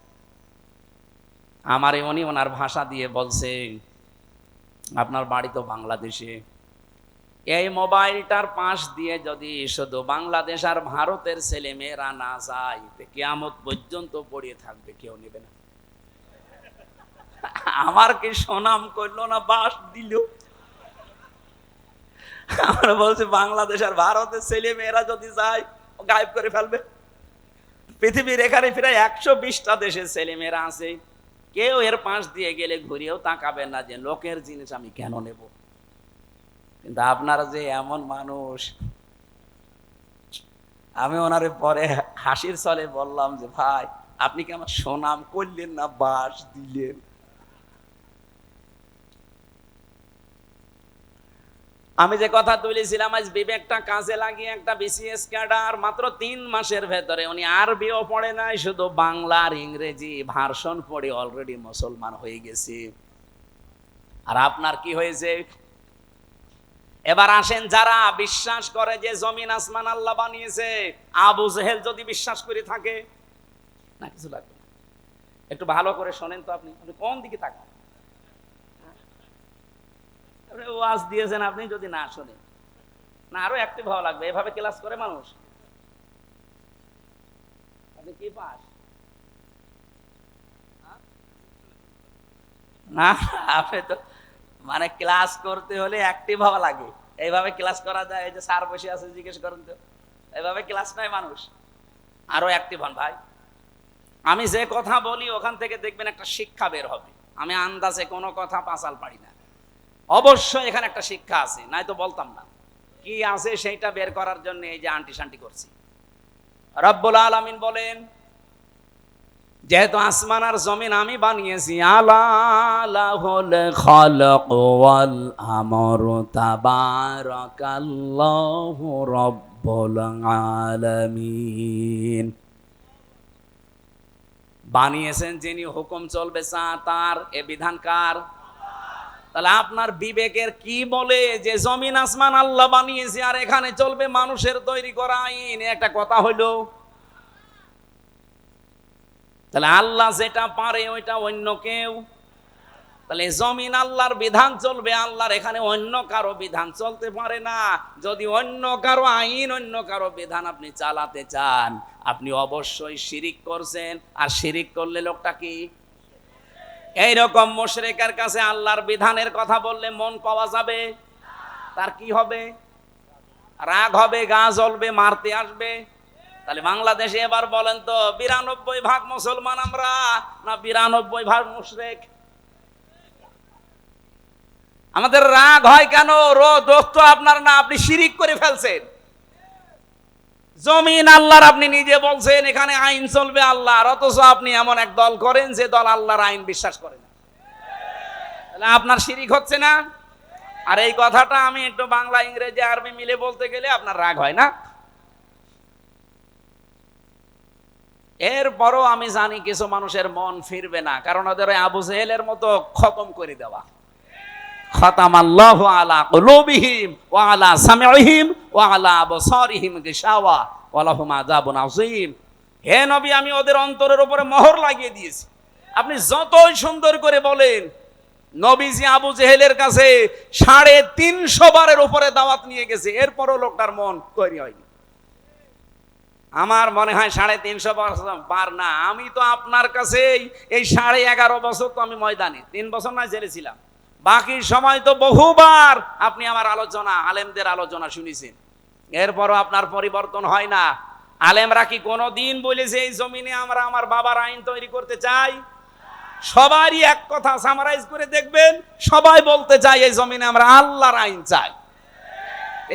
আমারে উনি ওনার ভাষা দিয়ে বলছে আপনার বাড়ি তো বাংলাদেশে। এই মোবাইলটার পাশ দিয়ে যদি শুধু বাংলাদেশ আর ভারতের ছেলে মেয়েরা না যায়, কিয়ামত পর্যন্ত পড়িয়ে থাকবে, কেউ নেবে না। আমার কি সুনাম করলো না, বাস দিল। আমরা বলছি বাংলাদেশ আর ভারতের ছেলে মেয়েরা যদি যায়, গায়েব করে ফেলবে। পৃথিবীর এখানে প্রায় 120টা দেশের ছেলে মেয়েরা আছে, কেউ এর পাশ দিয়ে গেলে ঘুরিয়েও তাকাবেন না যে লোকের জিনিস আমি কেন নেব। কিন্তু আপনারা যে এমন মানুষ। আমি ওনারে পরে হাসির ছলে বললাম যে ভাই আপনি কি আমার সুনাম করলেন না বাস দিলেন। আমি যে কথা তুলেছিলাম, আজ বিবেকটা কাজে লাগিয়ে একটা বিসিএস ক্যাডার মাত্র 3 মাসের ভেতরে, উনি আরবিও পড়ে নাই, শুধু বাংলা আর ইংরেজি ভার্সন পড়ে অলরেডি মুসলমান হয়ে গেছে। আর আপনার কি হয়েছে? এবার আসেন যারা বিশ্বাস করে যে জমিন আসমান আল্লাহ বানিয়েছে, আবু জেহেল যদি বিশ্বাস করে থাকে, না কিছু লাগবে না, একটু ভালো করে শোনেন তো। আপনি কোন দিকে তাকান? ওয়াজ দিয়েছেন আপনি, যদি না শোনেন না আরো অ্যাক্টিভ হওয়া লাগবে। এভাবে ক্লাস করে মানুষ? আপনি কি পাস? না, আপনি তো মানে ক্লাস করতে হলে অ্যাক্টিভ হওয়া লাগে। এইভাবে ক্লাস করা যায়? এই যে স্যার বসে আছে, জিজ্ঞেস করেন তো, এইভাবে ক্লাস নয় মানুষ। আরো অ্যাক্টিভ হন ভাই। আমি যে কথা বলি ওখান থেকে দেখবেন একটা শিক্ষা বের হবে। আমি আন্দাজে কোনো কথা পাসাল পারি না, অবশ্যই এখানে একটা শিক্ষা আছে, নাই তো বলতাম না। কি আছে সেইটা বের করার জন্য এই যে আন্টি শান্টি করছি। রব্বুল আলামিন বলেন, যেহেতু আসমান আর জমিন আমি বানিয়েছি, আলা লাহুল খালাক ওয়াল আমরু তাবারাকাল্লাহু রাব্বুল আলামিন। বানিয়েছেন যিনি, হুকুম চলবে তার, এ বিধান কার? তাহলে আপনার বিবেকের কি বলে যে জমিন আসমান আল্লাহ বানিয়েছে আর এখানে চলবে মানুষের তৈরি করা আইন? একটা কথা হইল। তাহলে আল্লাহ যেটা পারে ওইটা অন্য কেউ, তাহলে জমিন আল্লাহর বিধান চলবে, আল্লাহর এখানে অন্য কারো বিধান চলতে পারে না। যদি অন্য কারো আইন, অন্য কারো বিধান আপনি চালাতে চান, আপনি অবশ্যই শিরিক করছেন। আর শিরিক করলে লোকটা কি? এইরকম মুশরিকের কাছে আল্লাহর বিধানের কথা বললে মন পাওয়া যাবে? তার কি হবে? রাগ হবে, গা জ্বলবে, মারতে আসবে। তাহলে বাংলাদেশে এবার বলেন তো, 92% মুসলমান আমরা না 92% মুশরিক? আমাদের রাগ হয় কেন? দোষ তো আপনার না, আপনি শিরিক করে ফেলছেন। জমিন আল্লাহর, আপনি নিজে বলছেন এখানে আইন চলবে আল্লাহর, অথচ আপনি এমন এক দল করেন যে দল আল্লাহর আইন বিশ্বাস করে না। তাহলে আপনার শিরিক হচ্ছে না? আর এই কথাটা আমি একটু বাংলা, ইংরেজি, আরবি মিলে বলতে গেলে আপনার রাগ হয় না? এরপরও আমি জানি কিছু মানুষের মন ফিরবে না, কারণ ওদের আবু জেহেলের মতো খতম করে দেওয়া। খাতামাল্লাহু আলা কুলুবিহিম ওয়া আলা সামিইহিম ওয়া আলা আবসারিহিম গিশাওয়া ওয়া লাহুম আযাবুন আযীম। হে নবী, আমি ওদের অন্তরের উপরে মোহর লাগিয়ে দিয়েছি। আপনি যতই সুন্দর করে বলেন, নবীজি আবু জেহেলের কাছে 350 বারের উপরে দাওয়াত নিয়ে গেছে, এরপরও লোকটার মন তৈরি হয়নি। আমার মনে হয় 350 বার না, আমি তো আপনার কাছে এই 11.5 বছর তো আমি ময়দানে, 3 বছর না জেলে ছিলাম, বাকি সময় তো বহুবার আপনি আমার আলোচনা, আলেমদের আলোচনা শুনেছেন, এরপরও আপনার পরিবর্তন হয় না। আলেমরা কি কোনো দিন বলেছে এই জমিনে আমরা আমার বাবার আইন তৈরি করতে চাই? সবারই এক কথা সামারাইজ করে দেখবেন, সবাই বলতে চাই এই জমিনে আমরা আল্লাহর আইন চাই।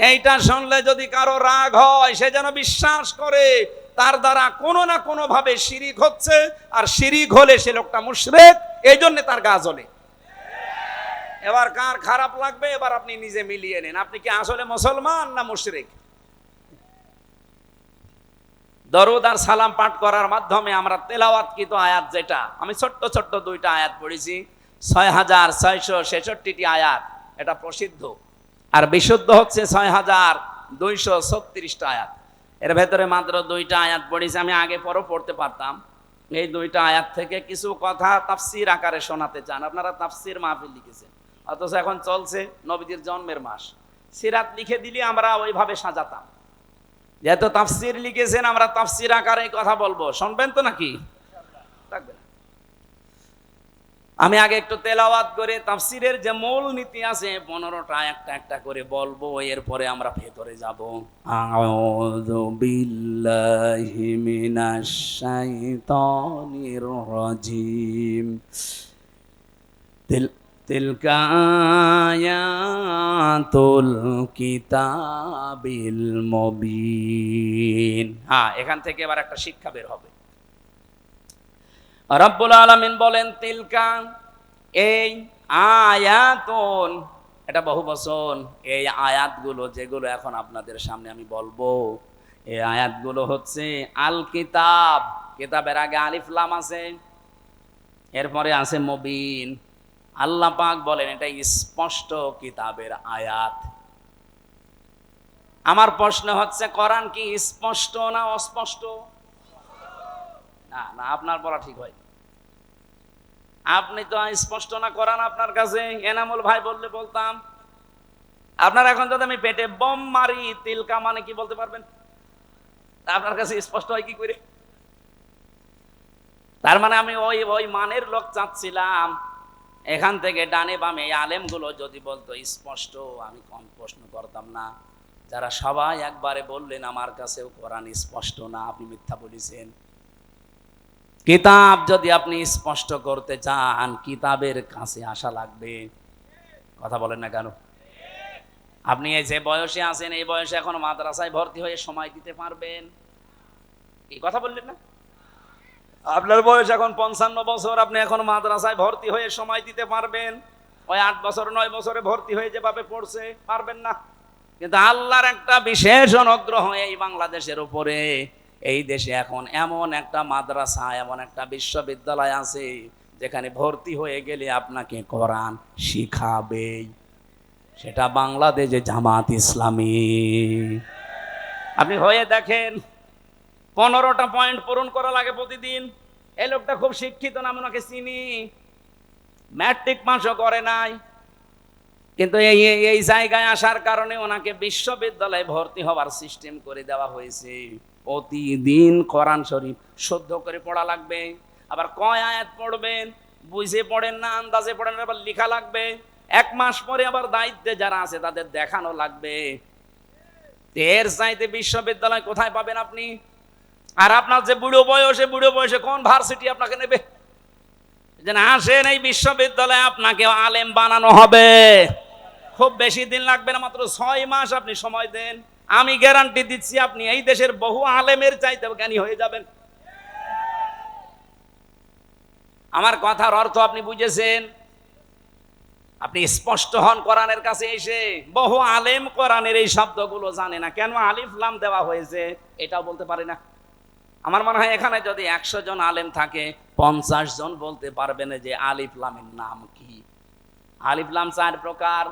এইটা শুনলে যদি কারো রাগ হয়, সে যেন বিশ্বাস করে তার দ্বারা কোনো না কোনো ভাবে শিরিক হচ্ছে, আর শিরিক হলে সে লোকটা মুশরিক, এই জন্য তার গা জ্বলে। এবার কার খারাপ লাগবে এবার আপনি নিজে মিলিয়ে নেন, আপনি কি আসলে মুসলমান না মুশরিক? দরুদ আর সালাম পাঠ করার মাধ্যমে আমরা তেলাওয়াতকৃত আয়াত, যেটা আমি ছোট্ট ছোট্ট 2টা আয়াত পড়েছি, 6666টি আয়াত, এটা প্রসিদ্ধ, আর বিশুদ্ধ হচ্ছে 6236টা আয়াত। এর ভেতরে মাত্র 2টা আয়াত পড়েছি, আমি আগে পরও পড়তে পারতাম। এই 2টা আয়াত থেকে কিছু কথা তাফসীর আকারে শোনাতে চান। আপনারা তাফসীর মাহফিল লিখেছেন, অথচ এখন চলছে নবীজির জন্মের মাস, সিরাত লিখে দিলে আমরা ওইভাবে সাজাতাম। যেহেতু তাফসীর লিখেছেন, আমরা তাফসীর আকারে কথা বলবো, শুনবেন তো নাকি? আমি আগে একটু তেলাওয়াত করে তাফসীরের যে মূল নীতি আছে 15টা একটা একটা করে বলবো, এরপরে আমরা ভেতরে যাব। আউযু বিল্লাহি মিনাশ শাইতানির রাজিম। তিলকা আয়াতুল কিতাবিল মুবিন। এখান থেকে এবার একটা শিক্ষা বের হবে। রব্বুল আলামিন বলেন, তিলকা, এই আয়াতুন, এটা বহুবচন, এই আয়াতগুলো যেগুলো এখন আপনাদের সামনে আমি বলবো, এই আয়াতগুলো হচ্ছে আল কিতাব। কিতাবের আগে আলিফ লাম আছে, এরপরে আছে মুবিন। আল্লাহ পাক বলেন এটা স্পষ্ট কিতাবের আয়াত। আমার প্রশ্ন হচ্ছে, কোরআন কি স্পষ্ট না অস্পষ্ট? না না, আপনার বলা ঠিক হয়। আপনি তো স্পষ্ট না কোরআন আপনার কাছে। এনামুল ভাই বললে বলতাম। আপনার এখন যদি আমি পেটে বোম মারি, তিলকা মানে কি বলতে পারবেন? আপনার কাছে স্পষ্ট হয় কি করে? তার মানে আমি ওই ওই মানের লোক চাচ্ছিলাম। এখান থেকে ডানে বামে আলেমগুলো যদি বলতো স্পষ্ট, আমি কম প্রশ্ন করতাম না। যারা সবাই একবারে বললেন আমার কাছেও কোরআন স্পষ্ট না, আপনি মিথ্যা বলেছেন। কিতাব যদি আপনি স্পষ্ট করতে চান, কিতাবের কাছে আসা লাগবে। কথা বলেন না কেন? আপনি এই যে বয়সে আছেন, এই বয়সে এখন মাদ্রাসায় ভর্তি হয়ে সময় দিতে পারবেন? এই কথা বললেন না? আপনার বয়স এখন 55 বছর, আপনি এখন মাদ্রাসায় ভর্তি হয়ে সময় দিতে পারবেন? ওই 8 বছর 9 বছরে ভর্তি হয়ে যেভাবে পড়ছে, পারবেন না। কিন্তু আল্লাহর একটা বিশেষ অনুগ্রহ এই বাংলাদেশের উপরে। এই দেশে এখন এমন একটা মাদ্রাসা, এমন একটা বিশ্ববিদ্যালয় আছে যেখানে ভর্তি হয়ে গেলে আপনাকে কোরআন শিখাবেই। সেটা বাংলাদেশে জামাত ইসলামী। আপনি হয়ে দেখেন, 15টা পয়েন্ট পূরণ করা লাগে প্রতিদিন। এই লোকটা খুব শিক্ষিত না, আমি ওনাকে চিনি, ম্যাট্রিক পাসও করে নাই, কিন্তু এই জায়গায় আসার কারণে ওনাকে বিশ্ববিদ্যালয়ে ভর্তি হওয়ার সিস্টেম করে দেওয়া হয়েছে। প্রতিদিন কোরআন শরীফ শুদ্ধ করে পড়া লাগবে। আবার কয় আয়াত পড়বেন, বুঝে পড়েন না, আন্দাজে পড়েন না, আবার লেখা লাগবে। 1 মাস পরে আবার দায়িত্বে যারা আছে তাদের দেখানো লাগবে। এর চাইতে বিশ্ববিদ্যালয় কোথায় পাবেন আপনি? আর আপনার যে বুড়ো বয়সে কোন ভার্সিটি আপনাকে নেবে? যেন আসেন এই বিশ্ববিদ্যালয়ে, আপনাকে আলেম বানানো হবে। খুব বেশি দিন লাগবে না, মাত্র 6 মাস আপনি সময় দেন, আমি গ্যারান্টি দিচ্ছি আপনি এই দেশের বহু আলেমের চাইতে জ্ঞানী হয়ে যাবেন। আমার কথার অর্থ আপনি বুঝেছেন? আপনি স্পষ্ট হন কোরআনের কাছে এসে। বহু আলেম কোরআনের এই শব্দগুলো জানে না, কেন আলিফ লাম দেওয়া হয়েছে এটাও বলতে পারে না। আমার মনে হয় এখানে যদি 100 জন আলেম থাকে, 50 জন বলতে পারবেন যে আলিফ লামের নাম কি। আলিফ লাম 4 প্রকার।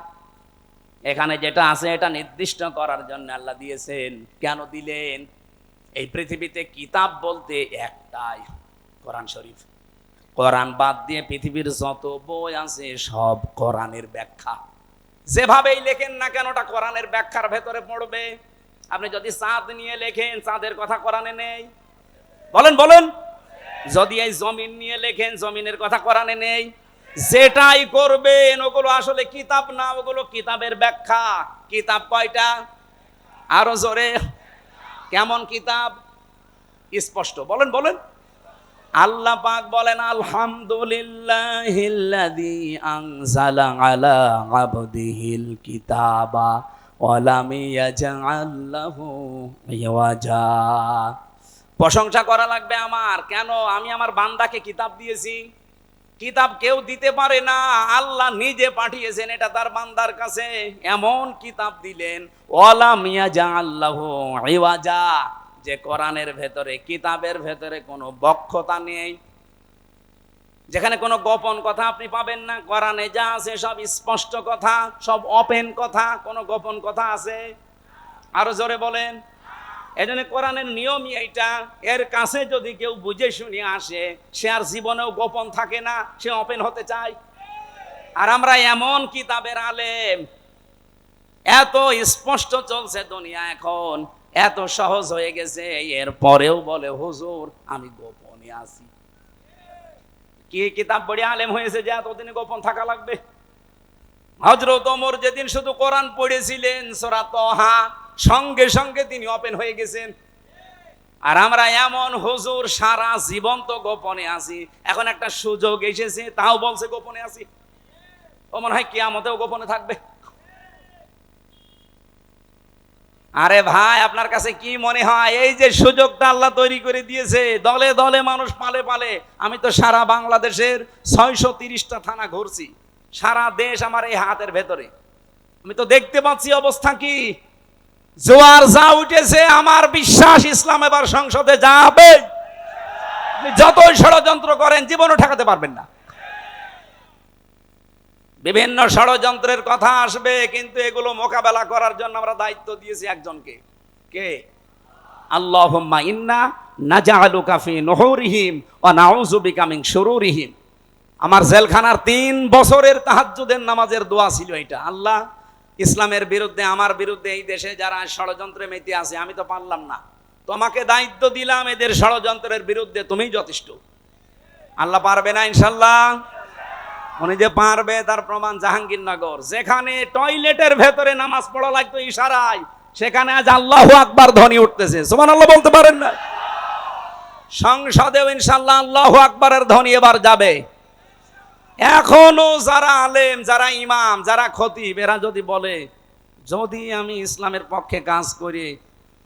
এখানে যেটা আছে এটা নির্দিষ্ট করার জন্য আল্লাহ দিয়েছেন। কেন দিলেন? এই পৃথিবীতে কিতাব বলতে একটাই, কোরআন শরীফ। কোরআন বাদ দিয়ে পৃথিবীর যত বই আছে সব কোরআনের ব্যাখ্যা। যেভাবেই লেখেন না কেন ওটা কোরআনের ব্যাখ্যার ভেতরে পড়বে। আপনি যদি চাঁদ নিয়ে লেখেন, চাঁদের কথা কোরআনে নেই। বলেন বলেন। যদি এই জমিন নিয়ে লেখেন, জমিনের কথা কোরআনে নেই। যেটাই করবেন ওগুলো আসলে কিতাব না, ওগুলো কিতাবের ব্যাখ্যা। কিতাব কয়টা? আরো জোরে। কেমন কিতাব? স্পষ্ট। বলেন বলেন। আল্লাহ পাক বলেন, আলহামদুলিল্লাহিল্লাযী আনজালা আলা আবদিহিল কিতাবা ওয়া লাম ইয়াজআল লাহু ইওয়াজা। প্রশংসা করা লাগবে আমার। কেন? আমি আমার বান্দাকে কিতাব দিয়েছি। কিতাব কেউ দিতে পারে না, আল্লাহ নিজে পাঠিয়েছেন এটা তার বান্দার কাছে। এমন কিতাব দিলেন, ওয়া লাম ইয়াজআল লাহু ইওয়াজা, যে কোরআনের ভেতরে, কিতাবের ভেতরে কোনো বক্ষতা নেই, যেখানে কোনো গোপন কথা আপনি পাবেন না। কোরআনে যা আছে সব স্পষ্ট কথা, সব ওপেন কথা। কোনো গোপন কথা আছে? আরো জোরে বলেন। এজন্য কোরআনের নিয়মই এইটা। এর কাছে যদি কেউ বুঝে শুনে আসে, সে আর জীবনেও গোপন থাকে না, সে ওপেন হতে চায়। আর আমরা এমন কিতাবের আলেম, এত স্পষ্ট চলছে দুনিয়া এখন, এত সহজ হয়ে গেছে, এরপরেও বলে হুজুর আমি গোপনে আছি। কি কিতাব পড়ে আলেম হয়েছে যে এতদিনে গোপন থাকা লাগবে? হযরত ওমর যেদিন শুধু কোরআন পড়েছিলেন সূরা তাহা, সঙ্গে সঙ্গে তিনি ওপেন হয়ে গেছেন। আর আমরা এমন হুজুর সারা জীবন তো গোপনে আছি, এখন একটা সুযোগ এসেছে তাও বলছে গোপনে আছি। ও মনে হয় কিয়ামতেও গোপনে থাকবে। আরে ভাই, আপনার কাছে কি মনে হয় এই যে সুযোগটা আল্লাহ তৈরি করে দিয়েছে, দলে দলে মানুষ পালে পালে। আমি তো সারা বাংলাদেশের 630টা থানা ঘুরছি, সারা দেশ আমার এই হাতের ভেতরে। আমি তো দেখতে পাচ্ছি অবস্থা কি। জোয়ার যা উঠেছে, আমার বিশ্বাস ইসলাম এবার সংসদে যাবে। যতই ষড়যন্ত্র করেন জীবনও ঠেকাতে পারবেন না। বিভিন্ন ষড়যন্ত্রের কথা আসবে, কিন্তু এগুলো মোকাবেলা করার জন্য আমরা দায়িত্ব দিয়েছি একজনকে। কে? আল্লাহুম্মা ইন্না নাজআলুকা ফি নুহুরিহিম ওয়া নাউযু বিকা মিন শুরুরিহিম। আমার জেলখানার 3 বছরের তাহাজ্জুদের নামাজের দোয়া ছিল এটা। আল্লাহ, ইসলামের বিরুদ্ধে, আমার বিরুদ্ধে এই দেশে যারা ষড়যন্ত্রে মেতে আছে, আমি তো পারলাম না, তোমাকে দায়িত্ব দিলাম, এদের ষড়যন্ত্রের বিরুদ্ধে তুমিই যথেষ্ট। আল্লাহ পারবে না ইনশাল্লাহ? উনি যে পারবে তার প্রমাণ জাহাঙ্গীরনগর, যেখানে টয়লেটের ভেতরে নামাজ পড়া লাগতো ইশারায়, সেখানে আজ আল্লাহু আকবার ধ্বনি উঠতেছে। সুবহানাল্লাহ বলতে পারেন না? সংসদেও ইনশাআল্লাহ আল্লাহু আকবারের ধ্বনি এবার যাবে। এখনো যারা আলেম, যারা ইমাম, যারা খতিব, এরা যদি বলে যদি আমি ইসলামের পক্ষে কাজ করি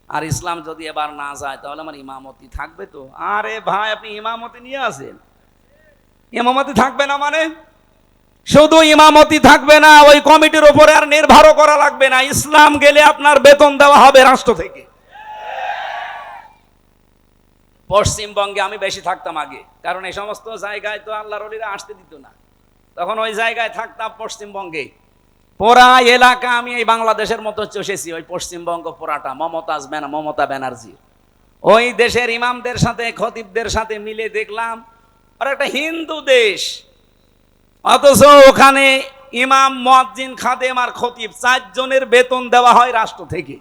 আর ইসলাম যদি এবার না যায়, তাহলে আমার ইমামতি থাকবে তো? আরে ভাই, আপনি ইমামতি নিয়ে আসেন, ইমামতি থাকবে না মানে? শুধু ইমামতি থাকবে না, ওই কমিটির উপরে আর নির্ভরও করা লাগবে না। ইসলাম গেলে আপনার বেতন দেওয়া হবে রাষ্ট্র থেকে। পশ্চিমবঙ্গে আমি বেশি থাকতাম আগে, কারণ এই সমস্ত জায়গায় তো আল্লাহর ওলিরা আসতে দিত না। তখন ওই জায়গায় থাকতাম পশ্চিমবঙ্গে। পুরা এলাকা আমি এই বাংলাদেশের মতো চষেছি, ওই পশ্চিমবঙ্গ পুরাটা মমতা ব্যানার্জি। ওই দেশের ইমামদের সাথে, খতিবদের সাথে মিলে দেখলাম আর একটা হিন্দু দেশ, অথচ ওখানে ইমাম, মুয়াজ্জিন, খাদেম আর খতিব 4 জনের বেতন দেওয়া হয় রাষ্ট্র থেকে।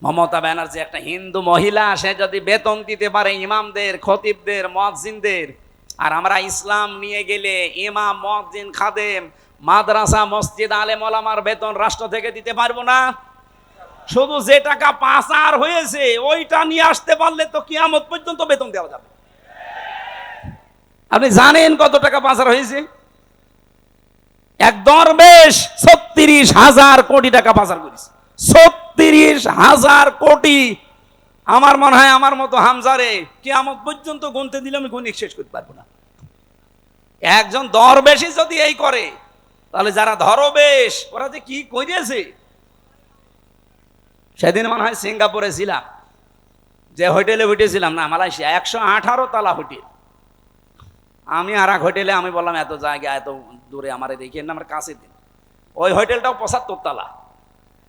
মমতা ব্যানার্জি একটা হিন্দু মহিলা, সে যদি বেতন দিতে পারে ইমামদের, খতিবদের, মুয়াজ্জিনদের, আর আমরা ইসলাম নিয়ে গেলে ইমাম, মুয়াজ্জিন, খাদেম, মাদ্রাসা, মসজিদ, আলেম ওলামার বেতন রাষ্ট্র থেকে দিতে পারবো না? শুধু যে টাকা পাচার হয়েছে ওইটা নিয়ে আসতে পারলে তো কিয়ামত পর্যন্ত বেতন দেওয়া যাবে। আপনি জানেন কত টাকা পাচার হয়েছে? এক দরবেশ 36,000 কোটি টাকা পাচার করেছে। 36,000 কোটি। আমার মনে হয় আমার মতো হামজারে কিয়ামত পর্যন্ত গুনতে দিলে আমি গুণে শেষ করতে পারবো না। একজন দরবেশই যদি এই করে, তাহলে যারা ধরবেশ ওরা যে কি করেছে। সেদিন মনে হয় সিঙ্গাপুরে ছিলাম, যে হোটেলে উঠেছিলাম, না মালয়েশিয়া, 118 তলা হোটেল। আমি আর এক হোটেলে, আমি বললাম এত জায়গা এত দূরে আমার দেখেন না, আমার কাছে দিন। ওই হোটেলটাও 75 তলা।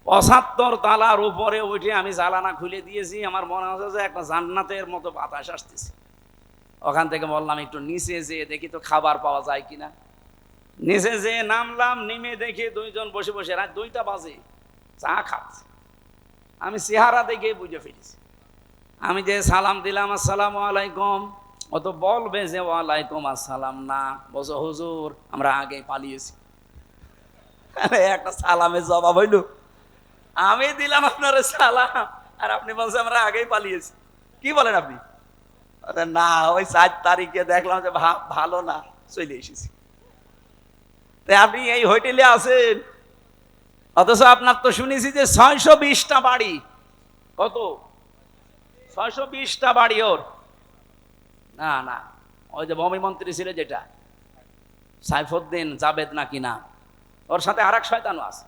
75 তলার উপরে উঠে আমি জানালা খুলে দিয়েছি, আমার মনে হচ্ছে যে একটা জান্নাতের মতো বাতাস আসতেছে। ওখান থেকে বললাম একটু নিচে যেয়ে দেখি তো খাবার পাওয়া যায় কিনা। নিচে যেয়ে নামলাম, নেমে দেখি 2 জন বসে বসে, রাত 2টা বাজে, চা খাচ্ছে। আমি চেহারা দেখে বুঝে ফেলেছি। আমি যে সালাম দিলাম, আসসালামু আলাইকুম, ও তো বলবে যে ওয়ালাইকুম আসসালাম না, বলছো হুজুর আমরা আগে পালিয়েছি। একটা সালামের জবাব হইল? আমি দিলাম আপনার সালাম আর আপনি বলছেন আমরা আগেই পালিয়েছি। কি বলেন আপনি? না, ওই 4 তারিখে দেখলাম যে ভালো না, চলে এসেছি। আপনি এই হোটেলে আছেন, অথচ আপনার তো শুনেছি যে 620টা বাড়ি। কত? 620টা বাড়ি ওর। না না, ওই যে ভূমি মন্ত্রী ছিল যেটা, সাইফুদ্দিন জাবেদ নাকি না, ওর সাথে আর এক শয়তানও আছে।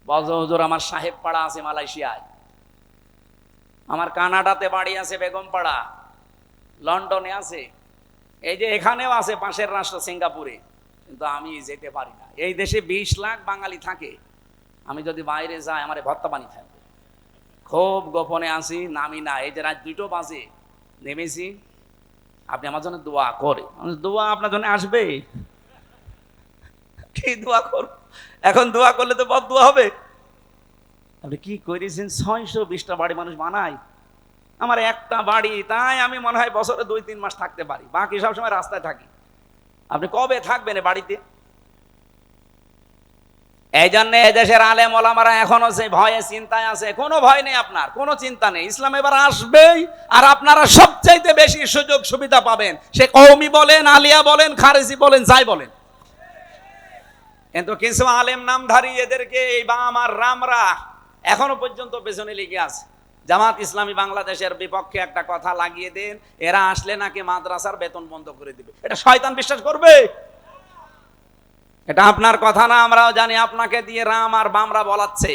বলছে হুজুর আমার সাহেব পাড়া আছে মালয়েশিয়ায়, আমার কানাডাতে বাড়ি আছে বেগমপাড়া, লন্ডনে আছে, এই যে এখানেও আছে পাশের রাষ্ট্র সিঙ্গাপুরে, কিন্তু আমি যেতে পারি না। এই দেশে 20 লাখ বাঙালি থাকে, আমি যদি বাইরে যাই আমার ভর্তা পানি থাকবে। খুব গোপনে আসি, নামি না। এই যে রাত 2টো বাজে নেমেছি, আপনি আমার জন্য দোয়া করে। দোয়া আপনার জন্য আসবে? কি দোয়া করব? এখন দোয়া করলে তো বদদোয়া হবে। আপনি কি করেছেন? 620টা বাড়ি মানুষ বানায়, আমার একটা বাড়ি, তাই আমি মনে হয় বছরে 2-3 মাস থাকতে পারি, বাকি সব সময় রাস্তায় থাকি। আপনি কবে থাকবেন বাড়িতে? এই জন্য এদেশের আলেম ওলামারা এখনো সেই ভয়ে চিন্তায় আছে। কোনো ভয় নেই, আপনার কোনো চিন্তা নেই। ইসলাম এবার আসবেই, আর আপনারা সবচাইতে বেশি সুযোগ সুবিধা পাবেন, সে কওমি বলেন, আলিয়া বলেন, খারেজি বলেন, যাই বলেন। কিন্তু কিছু আলেম নামধারী, এদেরকে এই বাম আর রামরা এখনো পর্যন্ত পেছনে লেগে আছে। জামাত ইসলামী বাংলাদেশের বিপক্ষে একটা কথা লাগিয়ে দেন, এরা আসলে নাকি মাদ্রাসার বেতন বন্ধ করে দিবে। এটা শয়তান বিশ্বাস করবে? এটা আপনার কথা না, আমরাও জানি। আপনাকে দিয়ে রাম আর বামরা বলাচ্ছে।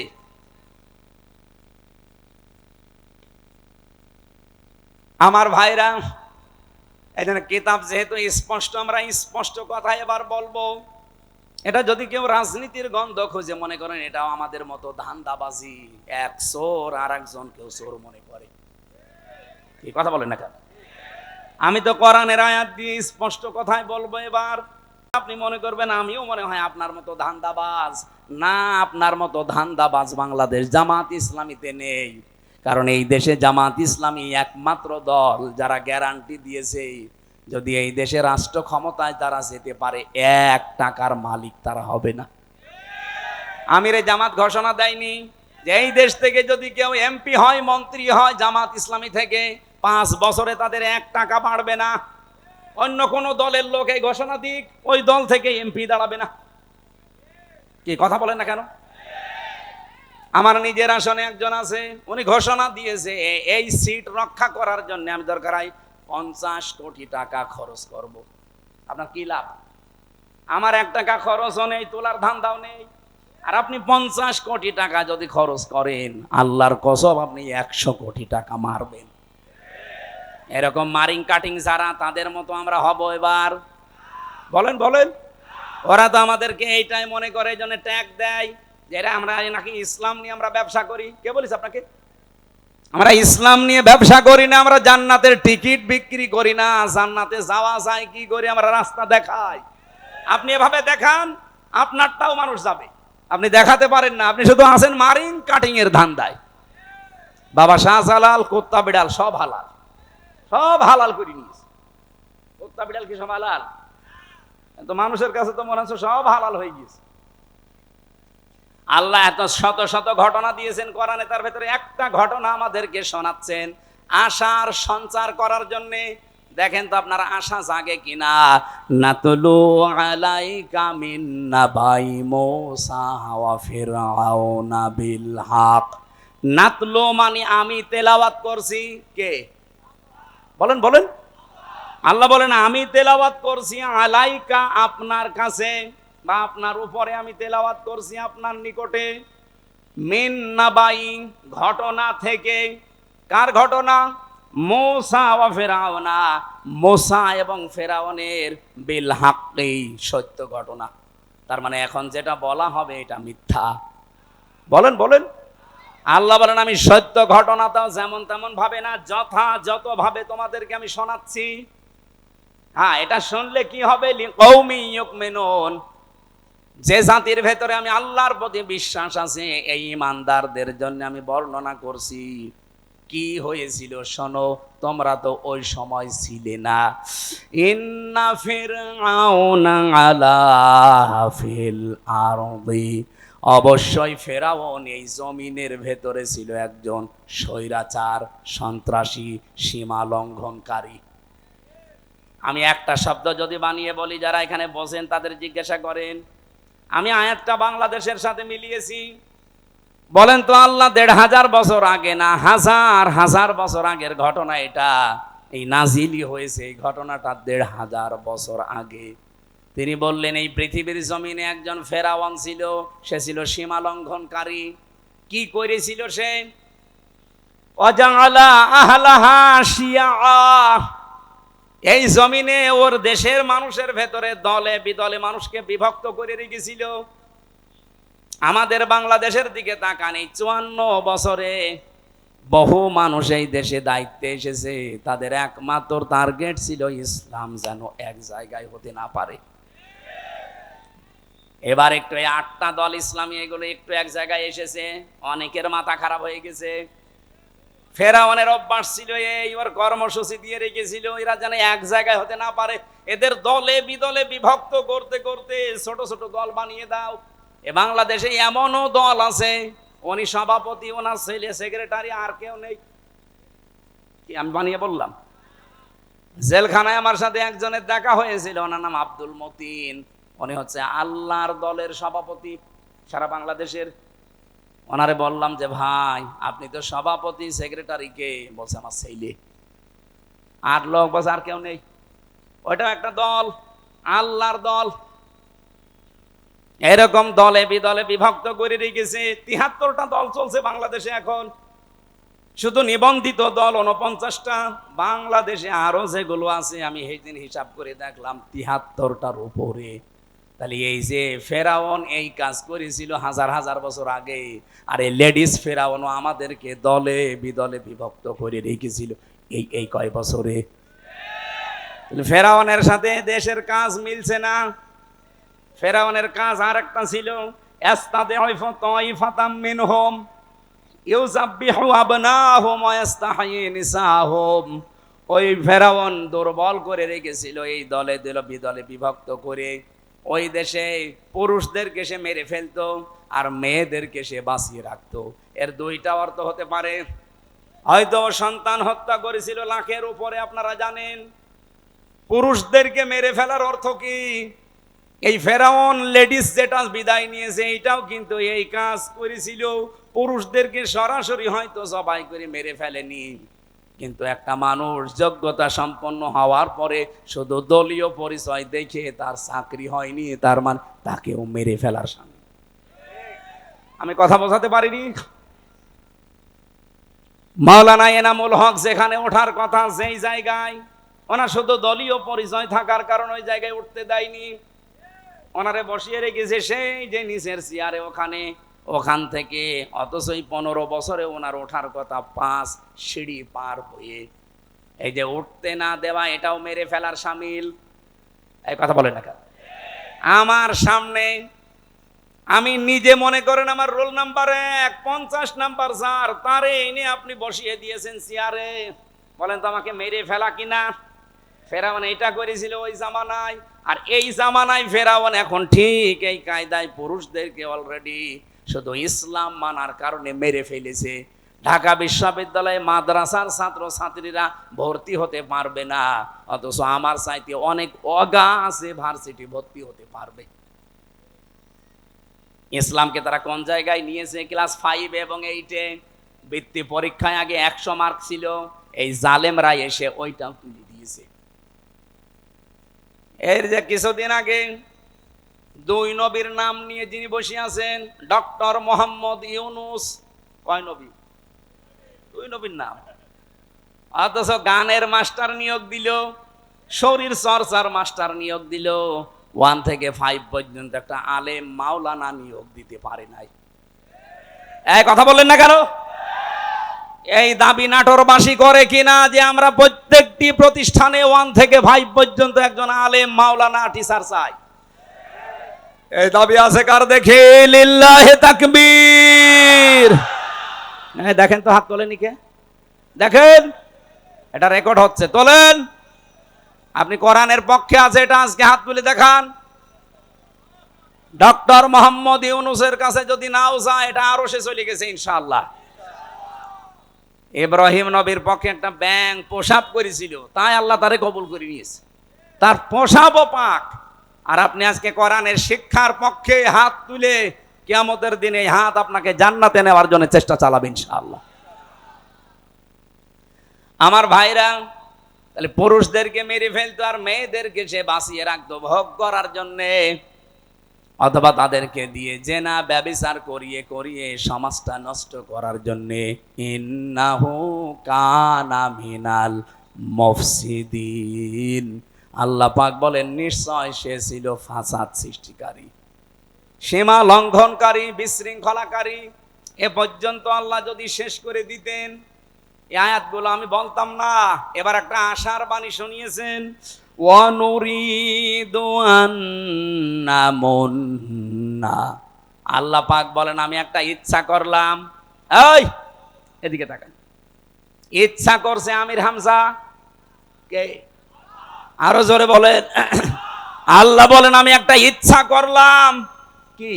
আমার ভাইরা, এই জন্য কিতাব যেহেতু স্পষ্ট, আমরা স্পষ্ট কথা এবার বলবো। এটা যদি কেউ রাজনীতির গন্ধ খুঁজে মনে করেন এটাও আমাদের মতো ধান্দাবাজি, এক চোর আর একজন কেউ চোর মনে করে, কি কথা বলেন না কেন? আমি তো কোরআনের আয়াত দিয়ে স্পষ্ট কথাই বলবো। এবার আপনি মনে করবেন আমিও মনে হয় আপনার মতো ধান্দাবাজ। না, আপনার মতো ধান্দাবাজ বাংলাদেশ জামাত ইসলামীতে নেই। কারণ এই দেশে জামাত ইসলামী একমাত্র দল যারা গ্যারান্টি দিয়েছে যদি এই দেশে রাষ্ট্র ক্ষমতায় তারা যেতে পারে, 1 টাকার মালিক তারা হবে না। আমিরে জামাত ঘোষণা দেয়নি যে এই দেশ থেকে যদি কেউ এমপি হয়, মন্ত্রী হয় জামাত ইসলামী থেকে, 5 বছরে তাদের 1 টাকা বাড়বে না। অন্য কোন দলের লোক এই ঘোষণা দিক, ওই দল থেকে এমপি দাঁড়াবে না। কি কথা বলেন না কেন? আমার নিজের আসনে একজন আছে, উনি ঘোষণা দিয়েছে এই সিট রক্ষা করার জন্য আমি দরকার হয় 50 কোটি টাকা খরচ করব। আপনার কি লাভ? আমার 1 টাকা খরচও নেই, তোলার ধান্দাও নেই। আর আপনি 50 কোটি টাকা যদি খরচ করেন, আল্লাহর কসম আপনি 100 কোটি টাকা মারবেন। এরকম মারিং কাটিং যারা, তাদের মতো আমরা হব এবার? বলেন বলেন। ওরা তো আমাদেরকে এইটাই মনে করে, এই জন্য ট্যাগ দেয় যে আমরা নাকি ইসলাম নিয়ে আমরা ব্যবসা করি। কে বলিস আপনাকে? আমরা ইসলাম নিয়ে ব্যবসা করি না, আমরা জান্নাতের টিকিট বিক্রি করি না। জান্নাতে যাওয়া যায় কি করে? আমরা রাস্তা দেখাই। আপনি এভাবে দেখান, আপনারটাও মানুষ যাবে। আপনি দেখাতে পারেন না, আপনি শুধু আছেন মারিং কাটিং এর ধান্দায়। বাবা শাহজালাল কুত্তা বিড়াল সব হালাল, সব হালাল করে নিয়েছে। কুত্তা বিড়াল কি সব হালাল? তো মানুষের কাছে তো মনে হচ্ছে সব হালাল হয়ে গিয়েছে। আল্লাহ এত শত শত ঘটনা দিয়েছেন কোরআনে, তার ভেতরে একটা ঘটনা আমাদেরকে শোনাচ্ছেন আশার সঞ্চার করার জন্য। দেখেন তো আপনার আশা জাগে কিনা। নাতলু আলাইকা মিন নাবাই মূসা ওয়া ফিরআউনা বিল হক। নাতলু মানে আমি তেলাওয়াত করছি। কে বলেন বলেন? আল্লাহ বলেন আমি তেলাওয়াত করছি আলাইকা, আপনার কাছে বা আপনার উপরে আমি তেলাওয়াত করছি আপনার নিকটে, মিন নাবাই ঘটনা থেকে। কার ঘটনা? মূসা ওয়া ফিরআউনা, মূসা এবং ফেরাউনের, বিল হাক্কি সত্য ঘটনা। তার মানে এখন যেটা বলা হবে এটা মিথ্যা। বলেন বলেন। আল্লাহ বলেন আমি সত্য ঘটনাটাও যেমন তেমন ভাবে না, যথাযথ ভাবে তোমাদেরকে আমি শোনাচ্ছি। হ্যাঁ, এটা শুনলে কি হবে? লিকৌমি ইউমিনুন, যে জাতির ভেতরে আমি আল্লাহর প্রতি বিশ্বাস আছে এই ইমানদারদের জন্য আমি বর্ণনা করছি। কি হয়েছিল শোনো, তোমরা তো ওই সময় ছিলে না। ইন্না ফিরআউনা আলা ফিল আরদি, অবশ্যই ফেরাউন এই জমিনের ভেতরে ছিল একজন স্বৈরাচার, সন্ত্রাসী, সীমা লঙ্ঘনকারী। আমি একটা শব্দ যদি বানিয়ে বলি, যারা এখানে বসেন তাদের জিজ্ঞাসা করেন, আমি আয়াতটা বাংলাদেশের সাথে মিলিয়েছি। বলেন তো আল্লাহ ১৫০০ বছর আগে না হাজার হাজার বছর আগের ঘটনা এটা? এই নাজিলি হয়েছে এই ঘটনাটা ১৫০০ বছর আগে। তিনি বললেন এই পৃথিবীর জমিনে একজন ফেরাউন ছিল, সে ছিল সীমা লঙ্ঘনকারী। কি করেছিল সে? ওয়াজাআলা আহলাহা শিয়া, এই জমিনে ওর দেশের মানুষের ভেতরে দলে বিদলে মানুষকে বিভক্ত করে রেখেছিল। আমাদের বাংলাদেশের দিকে তাকান, এই ৫৪ বছরে বহু মানুষ এই দেশে দায়িত্বে এসেছে, তাদের একমাত্র টার্গেট ছিল ইসলাম যেন এক জায়গায় হতে না পারে। এবার একটু 8টা দল ইসলামী, এগুলো একটু এক জায়গায় এসেছে, অনেকের মাথা খারাপ হয়ে গেছে। ফেরাউনের অভ্যাস ছিল এইবার কর্মসূচি দিয়ে রেখেছিল এরা যেন এক জায়গায় হতে না পারে। এদের দলে বিদলে বিভক্ত করতে করতে ছোট ছোট দল বানিয়ে দাও। এ বাংলাদেশে এমনও দল আছে, উনি সভাপতি, ওনার ছেলে সেক্রেটারি, আর কেউ নেই। কি আমি বানিয়ে বললাম? জেলখানায় আমার সাথে একজনের দেখা হয়েছিল, ওনার নাম আব্দুল মতিন। উনি হচ্ছে আল্লাহর দলের সভাপতি সারা বাংলাদেশের। ওনারে বললাম যে ভাই আপনি তো সভাপতি, সেক্রেটারি কে? বলছে আমার ছেলে। 8 লোক, বলছে আর কেউ নেই। ওইটাও একটা দল, আল্লাহর দল। এরকম দলে বিদলে বিভক্ত করে রেখেছে। 73টা দল চলছে বাংলাদেশে এখন। শুধু নিবন্ধিত দল 49টা, বাংলাদেশে আরো যেগুলো আছে আমি সেই দিন হিসাব করে দেখলাম 73টার উপরে। তাহলে এই যে ফেরাউন এই কাজ করেছিল হাজার হাজার বছর আগে, আর এই লেডিস ফেরাউনও আমাদেরকে দলে বিদলে বিভক্ত করে রেখেছিল এই এই কয় বছরে। ফেরাউনের সাথে দেশের কাজ মিলছে না। ফেরাউনের কাজ আর একটা ছিল, ইস্তাদিফু তাইফাতাম মিনহুম ইউযাব্বিহু আবনাহুম ওয়া ইস্তাহয়ী নিসাহুম। ওই ফেরাউন দুর্বল করে রেখেছিল এই দলে দলে বিদলে বিভক্ত করে। ওই দেশে পুরুষদেরকে সে মেরে ফেলতো আর মেয়েদেরকে সে বাঁচিয়ে রাখতো। এর দুইটা অর্থ হতে পারে, হয়তো সন্তান হত্যা করেছিল লাখের উপরে, আপনারা জানেন। পুরুষদেরকে মেরে ফেলার অর্থ কি? এই ফেরাউন লেডিস যেটা বিদায় নিয়েছে এটাও কিন্তু এই কাজ করেছিল। পুরুষদেরকে সরাসরি হয়তো জবাই করে মেরে ফেলেনি, কিন্তু একটা মানুষ যোগ্যতা সম্পন্ন হওয়ার পরে শুধু দলীয় পরিচয় দেখে তার চাকরি হয়নি, তার মানে তাকেও মেরে ফেলার সামনে। আমি কথা বোঝাতে পারিনি? মাওলানা এনামুল হক যেখানে ওঠার কথা সেই জায়গায় ওনার শুধু দলীয় পরিচয় থাকার কারণে ওই জায়গায় উঠতে দেয়নি, ওনারে বসিয়ে রেখেছে সেই যে নিচের চেয়ারে ওখানে। ওখান থেকে অথচ 15 বছরে ওনার ওঠার কথা 5 সিঁড়ি পার হয়ে। এই যে উঠতে না দেওয়া এটাও মেরে ফেলার শামিল। এই কথা বলেন না কেন? আমার সামনে আমি নিজে মনে করেন আমার রোল নাম্বার 1, 50 নাম্বার স্যার, তারে এনে আপনি বসিয়ে দিয়েছেন চেয়ারে। বলেন তো আমাকে মেরে ফেলা কিনা? ফেরাউন এটা করেছিল ওই জামানায়, আর এই জামানায় ফেরাউন এখন ঠিক এই কায়দায় পুরুষদেরকে অলরেডি শুধু ইসলাম মানার কারণে মেরে ফেলেছে। ঢাকা বিশ্ববিদ্যালয়ে মাদ্রাসার ছাত্র ছাত্রীরা ভর্তি হতে পারবে না, অথচ আমার চাইতে অনেক অগা আছে ভার্সিটি ভর্তি হতে পারবে। ইসলামকে তারা কোন জায়গায় নিয়েছে? ক্লাস 5 এবং 8-এ বৃত্তি পরীক্ষায় আগে 100 মার্ক ছিল, এই জালেমরা এসে ওইটাও তুলে দিয়েছে। এর যে কিছুদিন আগে 2 নবীর নাম নিয়ে যিনি বসে আছেন, ডক্টর মোহাম্মদ ইউনুস, কয় নবী? 2 নবীর নাম। অথচ গানের মাস্টার নিয়োগ দিল, শরীর চর্চার মাস্টার নিয়োগ দিল, 1 থেকে 5 পর্যন্ত একটা আলেম মাওলানা নিয়োগ দিতে পারে নাই। এই কথা বললেন না কেন? এই দাবি নাটোরবাসী করে কিনা যে আমরা প্রত্যেকটি প্রতিষ্ঠানে 1 থেকে 5 পর্যন্ত একজন আলেম মাওলানা টিচার চাই? এই দাবি আছে কার? দেখে লিল্লাহি তাকবীর। দেখেন তো, হাত তোলেন কে? দেখেন, এটা রেকর্ড হচ্ছে, তোলেন। আপনি কোরআনের পক্ষে আছে এটা আজকে হাত তুলে দেখান। ডক্টর মোহাম্মদ ইউনুসের কাছে যদি নাও যায় এটা আরো সে চলে গেছে ইনশাআল্লাহ। ইব্রাহিম নবীর পক্ষে একটা ব্যাঙ পোশাক করেছিল, তাই আল্লাহ তারে কবুল করে নিয়েছে, তার পোশাকও পাক। আর আপনি আজকে কোরআনের শিক্ষার পক্ষে হাত তুলে কিয়ামতের দিনে হাত আপনাকে জান্নাতে নেওয়ার জন্য চেষ্টা চালাবেন ইনশাআল্লাহ। আমার ভাইরা, তাহলে পুরুষদেরকে মেরে ফেলতো আর মেয়েদেরকে সে বাঁচিয়ে রাখতো ভোগ করার জন্যে, অথবা তাদেরকে দিয়ে জেনা ব্যভিচার করিয়ে করিয়ে সমাজটা নষ্ট করার জন্যে। ইন্নাহু কানা মিনাল মুফসিদিন। আল্লাহ পাক বলেন নিশ্চয় সে ছিল ফাসাদ সৃষ্টিকারী, সীমা লঙ্ঘনকারী, বিশৃঙ্খলাকারী। এ পর্যন্ত আল্লাহ যদি শেষ করে দিতেন এই আয়াতগুলো আমি বলতাম না। এবার একটা আশার বাণী শুনিয়েছেন, ওয়ানুরিদু আন্নামুন্না। আল্লাহ পাক বলেন আমি একটা ইচ্ছা করলাম। এই এদিকে তাকান, ইচ্ছা করছে আমির হামজা কে? আরো জোরে বলেন। আল্লাহ বলেন আমি একটা ইচ্ছা করলাম। কি?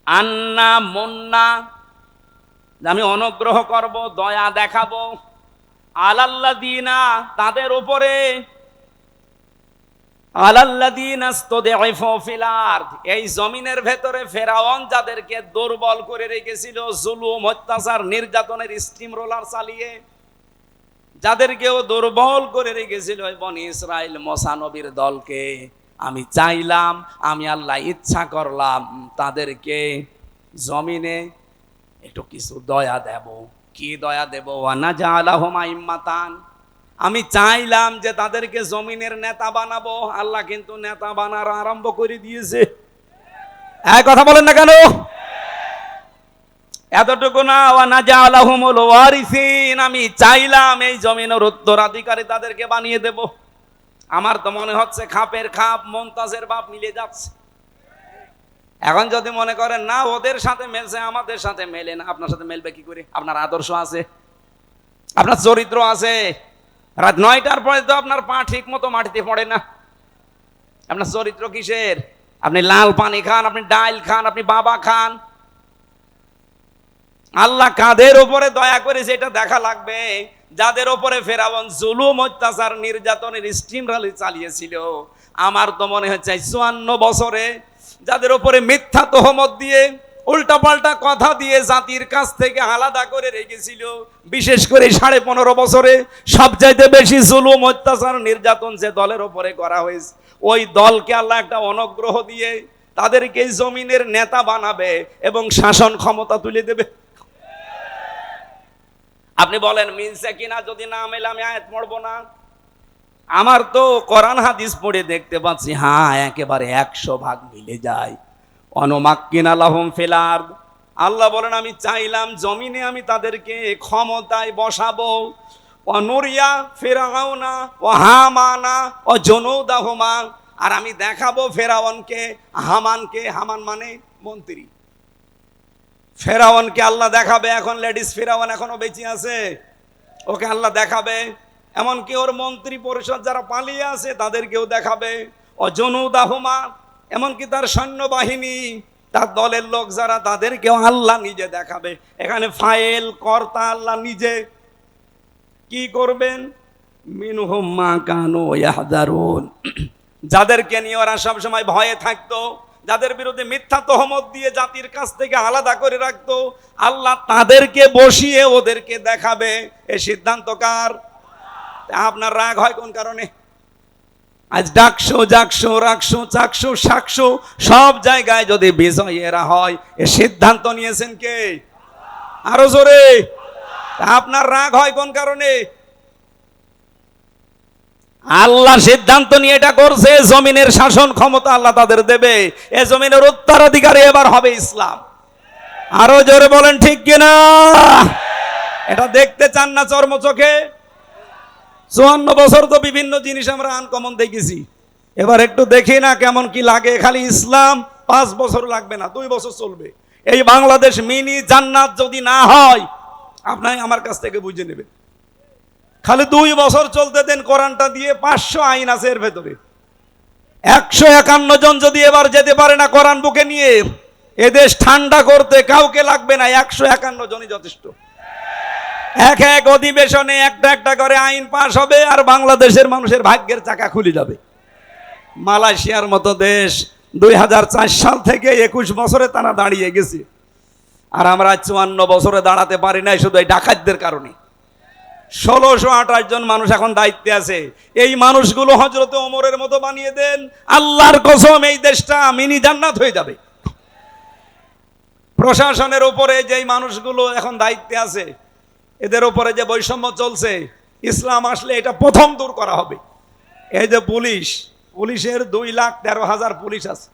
আন্না মুন্না, আমি অনুগ্রহ করব, দয়া দেখাবো, আলাল্লাযিনা, তাদের উপরে, আলাল্লাযিনা ইসতাদঈফু ফিল আরদ, এই জমিনের ভেতরে ফেরাউন যাদেরকে দুর্বল করে রেখেছিল, জুলুম, অত্যাচার, নির্যাতনের স্টিম রোলার চালিয়ে যাদেরকেও দুর্বল করে রেখেছিল বনি ইসরাইল মুসা নবীর দলকে, আমি চাইলাম, আমি আল্লাহ ইচ্ছা করলাম তাদেরকে জমিনে একটু কিছু দয়া দেব। কি দয়া দেব? ওয়ানা জাআলাহুম আইম্মাতান, আমি চাইলাম যে তাদেরকে জমিনের নেতা বানাবো, আল্লাহ কিন্তু নেতা বানার আরম্ভ করে দিয়েছে। এক কথা বলেন না কেন? এতটুকু না, ওয়ানা জাআলাহুমুল ওয়ারিসিন, আমি চাইলাম এই জমিনের উত্তরাধিকারী তাদেরকে বানিয়ে দেব। আমার তো মনে হচ্ছে খাপের খাপ মুমতাজের বাপ মিলে যাচ্ছে। এখন যদি মনে করেন না ওদের সাথে মেলছে, আমাদের সাথে মেলে না, আপনার সাথে মেলবে কি করে? আপনার আদর্শ আছে, আপনার চরিত্র আছে। রাত 9টার পরে তো আপনার পা ঠিক মতো মাটিতে পড়ে না। আপনার চরিত্র কিসের? আপনি লাল পানি খান, আপনি ডাল খান, আপনি বাবা খান। আল্লাহ কাদের উপরে দয়া করেছে এটা দেখা লাগবে। যাদের উপরে ফেরাউন জুলুম, অত্যাচার, নির্যাতনের স্টিম রালি চালিয়েছিল, আমার তো মনে হচ্ছে 54 বছরে যাদের উপরে মিথ্যা তহমত দিয়ে, উল্টাপাল্টা কথা দিয়ে জাতির কাছ থেকে আলাদা করে রেখেছিল, বিশেষ করে 15.5 বছরে সবচাইতে বেশি জুলুম, অত্যাচার, নির্যাতন যে দলের উপরে করা হয়েছে, ওই দলকে আল্লাহ একটা অনুগ্রহ দিয়ে তাদেরকে জমিনের নেতা বানাবে এবং শাসন ক্ষমতা তুলে দেবে। আপনি বলেন মিলছে কিনা? যদি না মেলে আমি আয়াত পড়বো না। আমার তো কোরআন হাদিস পড়ে দেখতে পাচ্ছি, হ্যাঁ একেবারে 100% মিলে যায়। অনুমাক্কিনা লাহুম ফিল আরদ, আল্লাহ বলেন আমি চাইলাম জমিনে আমি তাদেরকে ক্ষমতায় বসাবো। অনুরিয়া ফিরআউনা ওয়া হামানা ওয়া জুনুদাহুমা, আর আমি দেখাবো ফেরাউনকে, হামানকে, হামান মানে মন্ত্রী, ফেরাউনকে আল্লাহ দেখাবে। এখন লেডিস ফেরাউন এখনো বেঁচে আছে, ওকে আল্লাহ দেখাবে। এমনকি ওর মন্ত্রী পরিষদ যারা পালিয়ে আছে তাদেরকেও দেখাবে। অজনুদাহুমা, এমনকি তার সৈন্যবাহিনী, তার দলের লোক যারা, তাদেরকেও আল্লাহ নিজে দেখাবে। এখানে ফাইল কর্তা আল্লাহ নিজে। কি করবেন? মিনহুম মা কানু ইয়াহযারুন, যাদেরকে নিয়ে ওরা সবসময় ভয়ে থাকতো, যাদের বিরুদ্ধে মিথ্যা তহমত দিয়ে জাতির কাছ থেকে আলাদা করে রাখতো, আল্লাহ তাদেরকে বসিয়ে ওদেরকে দেখাবে। এই সিদ্ধান্ত কার? আপনার রাগ হয় কোন কারণে? আজ ডাকশো, জাকশো, রাকশো, চাকশো, শাকশো, সব জায়গায় যদি বিজয়ীরা হয়, এ সিদ্ধান্ত নিয়েছেন কে? আরো জোরে। আপনার রাগ হয় কোন কারণে? আল্লাহ সিদ্ধান্ত নিয়ে এটা করছে, জমিনের শাসন ক্ষমতা আল্লাহ তাদের দেবে। এ জমিনের উত্তরাধিকারী এবার হবে ইসলাম। আরো জোরে বলেন ঠিক কিনা? এটা দেখতে চান না চর্ম চোখে? 54 বছর তো বিভিন্ন জিনিস আমরা আনকমন দেখেছি, এবার একটু দেখি না কেমন কি লাগে। খালি ইসলাম 5 বছর লাগবে না, 2 বছর চলবে। এই বাংলাদেশ মিনি জান্নাত যদি না হয়, আপনি আমার কাছ থেকে বুঝে নেবেন। খালি 2 বছর চলতে দেন, কোরআনটা দিয়ে 500 আইন আছে এর ভেতরে। 151 জন যদি এবার যেতে পারে না কোরআন বুকে নিয়ে, এদেশ ঠান্ডা করতে কাউকে লাগবে না, 151 জনই যথেষ্ট। এক এক অধিবেশনে একটা একটা করে আইন পাস হবে, আর বাংলাদেশের মানুষের ভাগ্যের চাকা খুলে যাবে। মালয়েশিয়ার মতো দেশ 2004 সাল থেকে 21 বছরে তারা দাঁড়িয়ে গেছে, আর আমরা 54 বছরে দাঁড়াতে পারি নাই, শুধু এই ডাকাতদের কারণে। 1628 জন মানুষ এখন দায়িত্বে আছে। এই মানুষগুলো হযরত ওমরের মতো বানিয়ে দেন, আল্লাহর কসম এই দেশটা মিনি জান্নাত হয়ে যাবে। প্রশাসনের উপরে যেই মানুষগুলো এখন দায়িত্বে আছে, এদের উপরে যে বৈষম্য চলছে, ইসলাম আসলে এটা প্রথম দূর করা হবে। এই যে পুলিশের 2,13,000 পুলিশ আছে।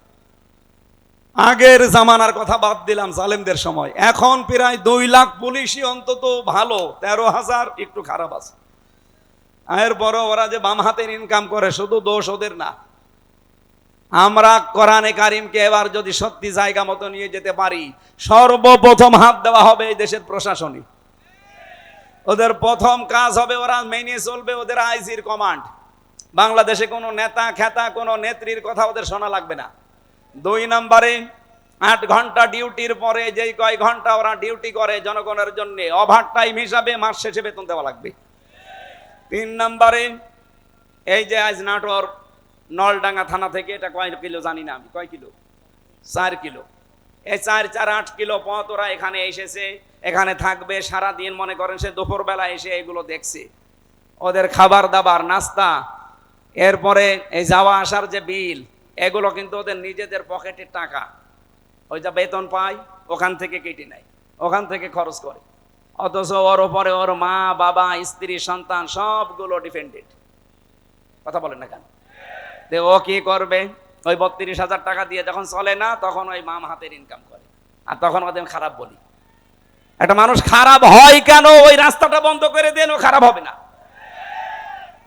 আগের জামানার কথা বাদ দিলাম, জালেমদের সময়, এখন প্রায় 2 লাখ পুলিশই অন্তত ভালো, 13,000 একটু খারাপ আছে। এরপরও ওরা যে বাম হাতের ইনকাম করে, শুধু দোষ ওদের না। আমরা কোরআনে কারিমকে এবার যদি সত্যি জায়গা মতো নিয়ে যেতে পারি, সর্বপ্রথম হাত দেওয়া হবে এই দেশের প্রশাসনে। ওদের প্রথম কাজ হবে, ওরা মেনে চলবে ওদের আইজির কমান্ড। বাংলাদেশে কোনো নেতা খেতা, কোনো নেত্রীর কথা ওদের শোনা লাগবে না। 2 নম্বরে 8 ঘন্টা ডিউটির পরে যেই কয় ঘন্টা ওরা ডিউটি করে জনগণের জন্য, ওভার টাইম হিসাবে মাস শেষে বেতন দেওয়া লাগবে। 3 নম্বরে এই যে আজ নাটোর নলডাঙ্গা থানা থেকে, এটা কয় কিলো জানি না আমি, কয় কিলো? 4 কিলো। এই 4-8 কিলো পথ ওরা এখানে এসেছে, এখানে থাকবে সারাদিন। মনে করেন সে দুপুরবেলা এসে এগুলো দেখছে, ওদের খাবার দাবার, নাস্তা, এরপরে এই যাওয়া আসার যে বিল, এগুলো কিন্তু ওদের নিজেদের পকেটের টাকা, ওই যা বেতন পায় ওখান থেকে কেটে নেয়। ওখান থেকে খরচ করে, অথচ ওর ওপরে ওর মা বাবা স্ত্রী সন্তান সবগুলো ডিপেন্ডেন্ট। কথা বলেন না কেন? ও কি করবে? ওই 32,000 টাকা দিয়ে যখন চলে না, তখন ওই মাম হাতের ইনকাম করে, আর তখন ওদের খারাপ বলি। একটা মানুষ খারাপ হয় কেন? ওই রাস্তাটা বন্ধ করে দেন, ও খারাপ হবে না।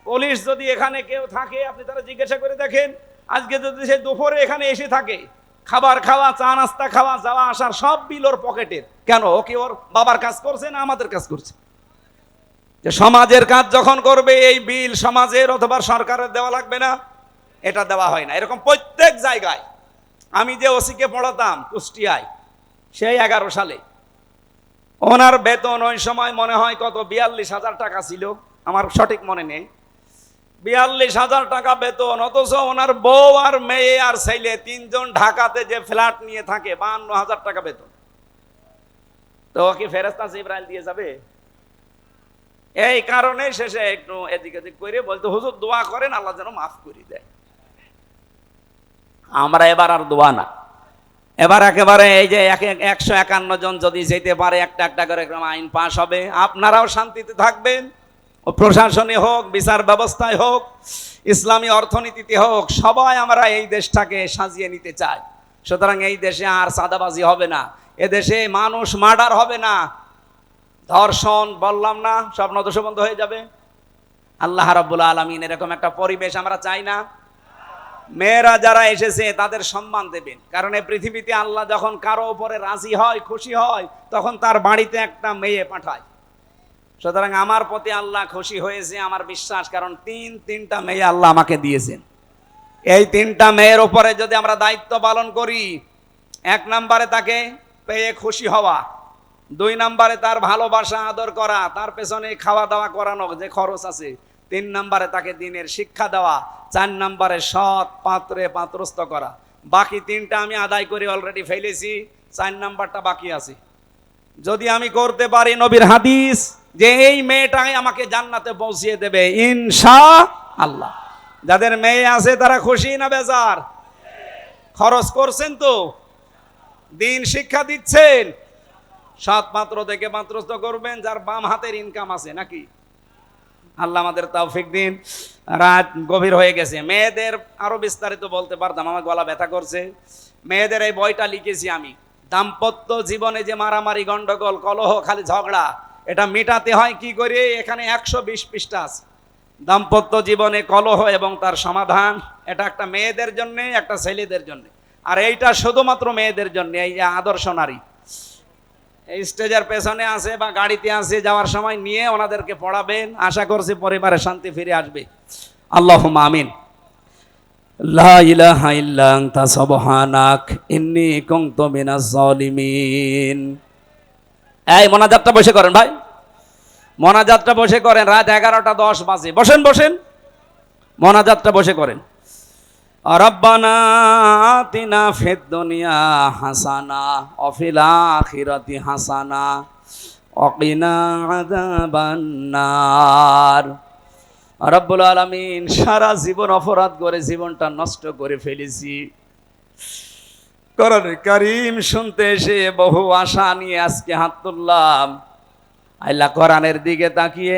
পুলিশ যদি এখানে কেউ থাকে, আপনি তারা জিজ্ঞাসা করে দেখেন, আজকে যদি সে দুপুরে এখানে এসে থাকে, খাবার খাওয়া, চা নাস্তা খাওয়া, যাওয়া আসার সব বিল ওর পকেটের, কেন? ও কি ওর বাবার কাজ করছে না আমাদের কাজ করছে? যে সমাজের কাজ যখন করবে, এই বিল সমাজের অথবা সরকারের দেওয়া লাগবে না? এটা দেওয়া হয় না। এরকম প্রত্যেক জায়গায়। আমি যে ওসিকে পড়াতাম কুষ্টিয়ায়, সেই 11 সালে, ওনার বেতন ওই সময় মনে হয় কত 42,000 টাকা ছিল, আমার সঠিক মনে নেই। 42,000 টাকা বেতন, অথচ ওনার বউ আর মেয়ে আর ছেলে 3 জন ঢাকাতে যে ফ্ল্যাট নিয়ে থাকে, 52,000 টাকা বেতন। তো কি ফেরেশতা জিবরাইল দিয়ে যাবে? এই কারণে শেষে একটু এদিক এদিক করে বলতে, হুজুর দোয়া করেন আল্লাহ যেন মাফ করে দেয়। আমরা এবার আর দোয়া না, এবার একেবারে এই যে 151 জন যদি যেতে পারে, একটা একটা করে আইন পাস হবে, আপনারাও শান্তিতে থাকবেন। ও প্রশাসনে হোক, বিচার ব্যবস্থায় হোক, ইসলামী অর্থনীতিতে হোক, সবাই আমরা এই দেশটাকে সাজিয়ে নিতে চাই। সুতরাং এই দেশে আর চাঁদাবাজি হবে না, এ দেশে মানুষ মার্ডার হবে না, ধর্ষণ বললাম না, সব নদোষ বন্ধ হয়ে যাবে। আল্লাহ রাব্বুল আলামিন এরকম একটা পরিবেশ আমরা চাই না। মেয়েরা যারা এসেছে তাদের সম্মান দেবেন, কারণ এই পৃথিবীতে আল্লাহ যখন কারো উপরে রাজি হয়, খুশি হয়, তখন তার বাড়িতে একটা মেয়ে পাঠায়। সুতরাং আমার প্রতি আল্লাহ খুশি হয়েছে, আমার বিশ্বাস, কারণ তিনটা মেয়ে আল্লাহ আমাকে দিয়েছেন। এই 3টা মেয়ের উপরে যদি আমরা দায়িত্ব পালন করি, 1 নম্বরে তাকে পেয়ে খুশি হওয়া, 2 নম্বরে তার ভালোবাসা আদর করা, তার পেছনে খাওয়া দাওয়া করানো যে খরচ আছে, 3 নম্বরে তাকে দ্বীনের শিক্ষা দেওয়া, 4 নম্বরে সৎ পাত্রে পাত্রস্থ করা। বাকি 3টা আমি আদায় করে অলরেডি ফেলেছি, 4 নম্বরটা বাকি আছে। যদি আমি করতে পারি, নবীর হাদিস যে এই মেয়েটাই আমাকে জান্নাতে পৌঁছিয়ে দেবে ইনশাআল্লাহ। যাদের মেয়ে আছে তারা খুশি না বেজার? খরচ করছেন তো, দিন শিক্ষা দিচ্ছেন, সৎ পাত্র থেকে পাত্রস্থ করবেন, যার বাম হাতের ইনকাম আছে নাকি। আল্লাহ আমাদের তৌফিক দিন। রাত গভীর হয়ে গেছে, মেয়েদের আরো বিস্তারিত বলতে পারতাম, আমার গলা ব্যথা করছে। মেয়েদের এই বইটা লিখেছি আমি, দাম্পত্য জীবনে যে মারামারি, গন্ডগোল, কলহ, খালি ঝগড়া, এটা মেটাতে হয় কি করে। এখানে 120 পৃষ্ঠা আছে, দাম্পত্য জীবনে কলহ এবং তার সমাধান। এটা একটা মেয়েদের জন্য, একটা ছেলেদের জন্য, আর এইটা শুধুমাত্র মেয়েদের জন্য। এই যে আদর্শ নারী, এই স্টেজের পেছনে আছে বা গাড়িতে আছে, যাওয়ার সময় নিয়ে ওনাদেরকে পড়াবেন। আশা করছি পরিবারে শান্তি ফিরে আসবে। আল্লাহুম্মা আমিন। লা ইলাহা ইল্লা আনতা সুবহানাক ইন্নী কুনতু মিনাজ জালিমিন। এই মোনাজাতটা বসে করেন ভাই, মোনাজাতটা বসে করেন। রাত 11:10 বাজে, বসেন বসেন, মোনাজাতটা বসে করেন। রব্বানা আতিনা ফিদ দুনিয়া হাসানা ওয়া ফিল আখিরাতি হাসানা ওয়া কিনা আযাবান নার। রব্বুল আলামিন, সারা জীবন অপরাধ করে জীবনটা নষ্ট করে ফেলেছি। কোরআন কারীম শুনতে এসে বহু আশা নিয়ে আজকে হাত তুললাম। আল্লাহ কোরআনের দিকে তাকিয়ে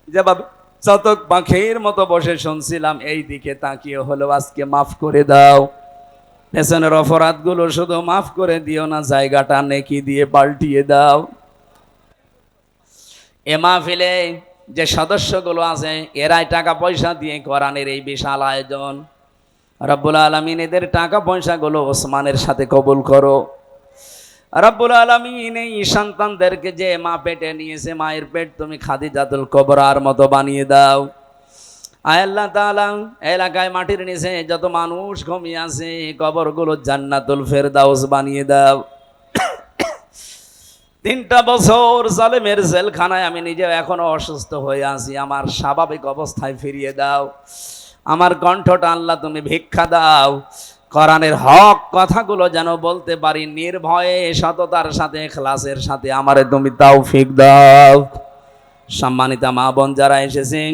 যেভাবে চাতক পাখির মতো বসে শুনছিলাম, এই দিকে তাকিয়ে হলো আজকে মাফ করে দাও। পেছনের অপরাধগুলো শুধু মাফ করে দিও না, জায়গাটা নেকি দিয়ে পাল্টিয়ে দাও। এ মাহফিলে যে সদস্যগুলো আছে, এরাই টাকা পয়সা দিয়ে কোরআনের এই বিশাল আয়োজন। রব্বুল আলামিন এদের টাকা পয়সাগুলো ওসমানের সাথে কবুল করো। রব্বুল আলামিন এই সন্তানদেরকে যে মা পেটে নিয়েছে, মায়ের পেট তুমি খাদিজাতুল কুবরার মতো বানিয়ে দাও। আয় আল্লাহ তাআলা, এলাকায় মাটির নিচে যত মানুষ ঘুমিয়ে আছে, কবরগুলো জান্নাতুল ফেরদাউস বানিয়ে দাও। 3টা বছর জালেমের জেলখানায় আমি নিজে এখনো অসুস্থ হয়ে আছি, আমার স্বাভাবিক অবস্থায় ফিরিয়ে দাও। আমার কণ্ঠটা আল্লাহ তুমি ভিক্ষা দাও, কোরআনের হক কথাগুলো যেন বলতে পারি নির্ভয়ে, সততার সাথে, ইখলাসের সাথে। আমারে তুমি তৌফিক দাও। সম্মানিতা মা বোন যারা এসেছেন,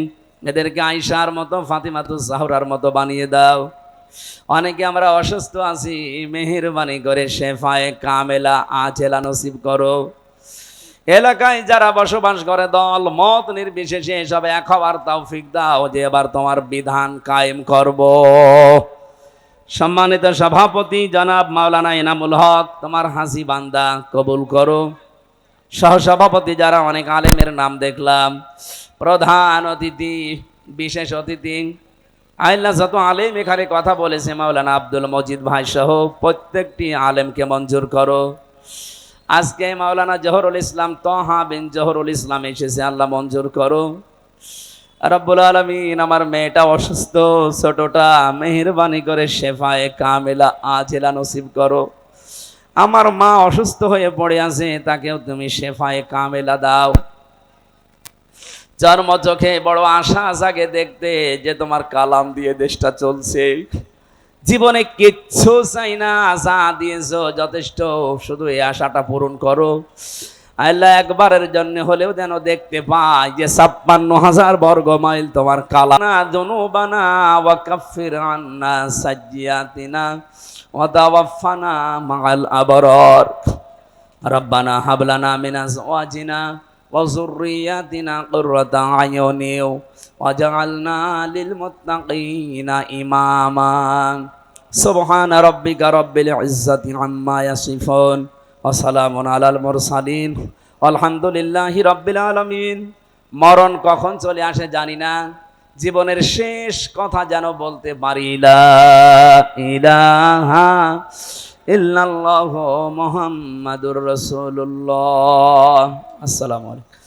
এদেরকে আয়েশার মতো, ফাতিমাতুজ জাহরার মতো বানিয়ে দাও। অনেকে আমরা অসুস্থ আছি, মেহেরবানি করে শেফায়ে কামেলা আজেলা নসিব করো। এলাকায় যারা বসবাস করে দল মত নির্বিশেষে সব এক হওয়ার তৌফিক দাও যে এবার তোমার বিধান কায়েম করব। সম্মানিত সভাপতি জনাব মাওলানা ইনামুল হক, তোমার হাসি বান্দা কবুল করো। সহসভাপতি যারা অনেক আলেমের নাম দেখলাম, প্রধান অতিথি, বিশেষ অতিথি, আল্লাহ যত আলেম এখানে কথা বলেছে মাওলানা আব্দুল মজিদ ভাই সহ প্রত্যেকটি আলেমকে মঞ্জুর করো। আজকে মাওলানা জহরুল ইসলাম তহা বিন জহরুল ইসলাম এসেছে, আল্লাহ মঞ্জুর করো। রব্বুল আলামিন, আমার মেয়েটা অসুস্থ, ছোটটা, মেহেরবানি করে শেফায়ে কামেলা আজেলা নসিব করো। আমার মা অসুস্থ হয়ে পড়ে আছে, তাকেও তুমি শেফায়ে কামেলা দাও। চর্ম চোখে বড় আশা জাগে দেখতে যে তোমার কালাম দিয়ে দেশটা চলছে। জীবনে কিচ্ছু চাই না, আশা দিয়েছো যথেষ্ট, শুধু এই আশাটা পূরণ করো। আল্লাহ একবারের জন্য হলেও যেন দেখতে পাই যে ৫৬,০০০ বর্গ মাইল তোমার কালাম। যুনুবানা ওয়া কাফির আন্না সাজ্জিয়াতিনা ওয়া তাওয়াফানা মাআল আবরার। রব্বানা হাবলানা মিন আজওয়াজিনা ওয়া যুররিয়াতিনা কুররাতা আয়ুনি ওয়াজআলনা লিল মুত্তাকিনা ইমামা। সুবহানা রাব্বিকা রাব্বিল ইজ্জাতি আম্মা ইয়াসিফুন ওয়া সালামুন আলাল মুরসালিন আলহামদুলিল্লাহি রাব্বিল আলামিন। মরণ কখন চলে আসে জানি না, জীবনের শেষ কথা যেন বলতে পারি লা ইলাহা ইল্লাল্লাহু মুহাম্মাদুর রাসূলুল্লাহ। আসসালামু আলাইকুম।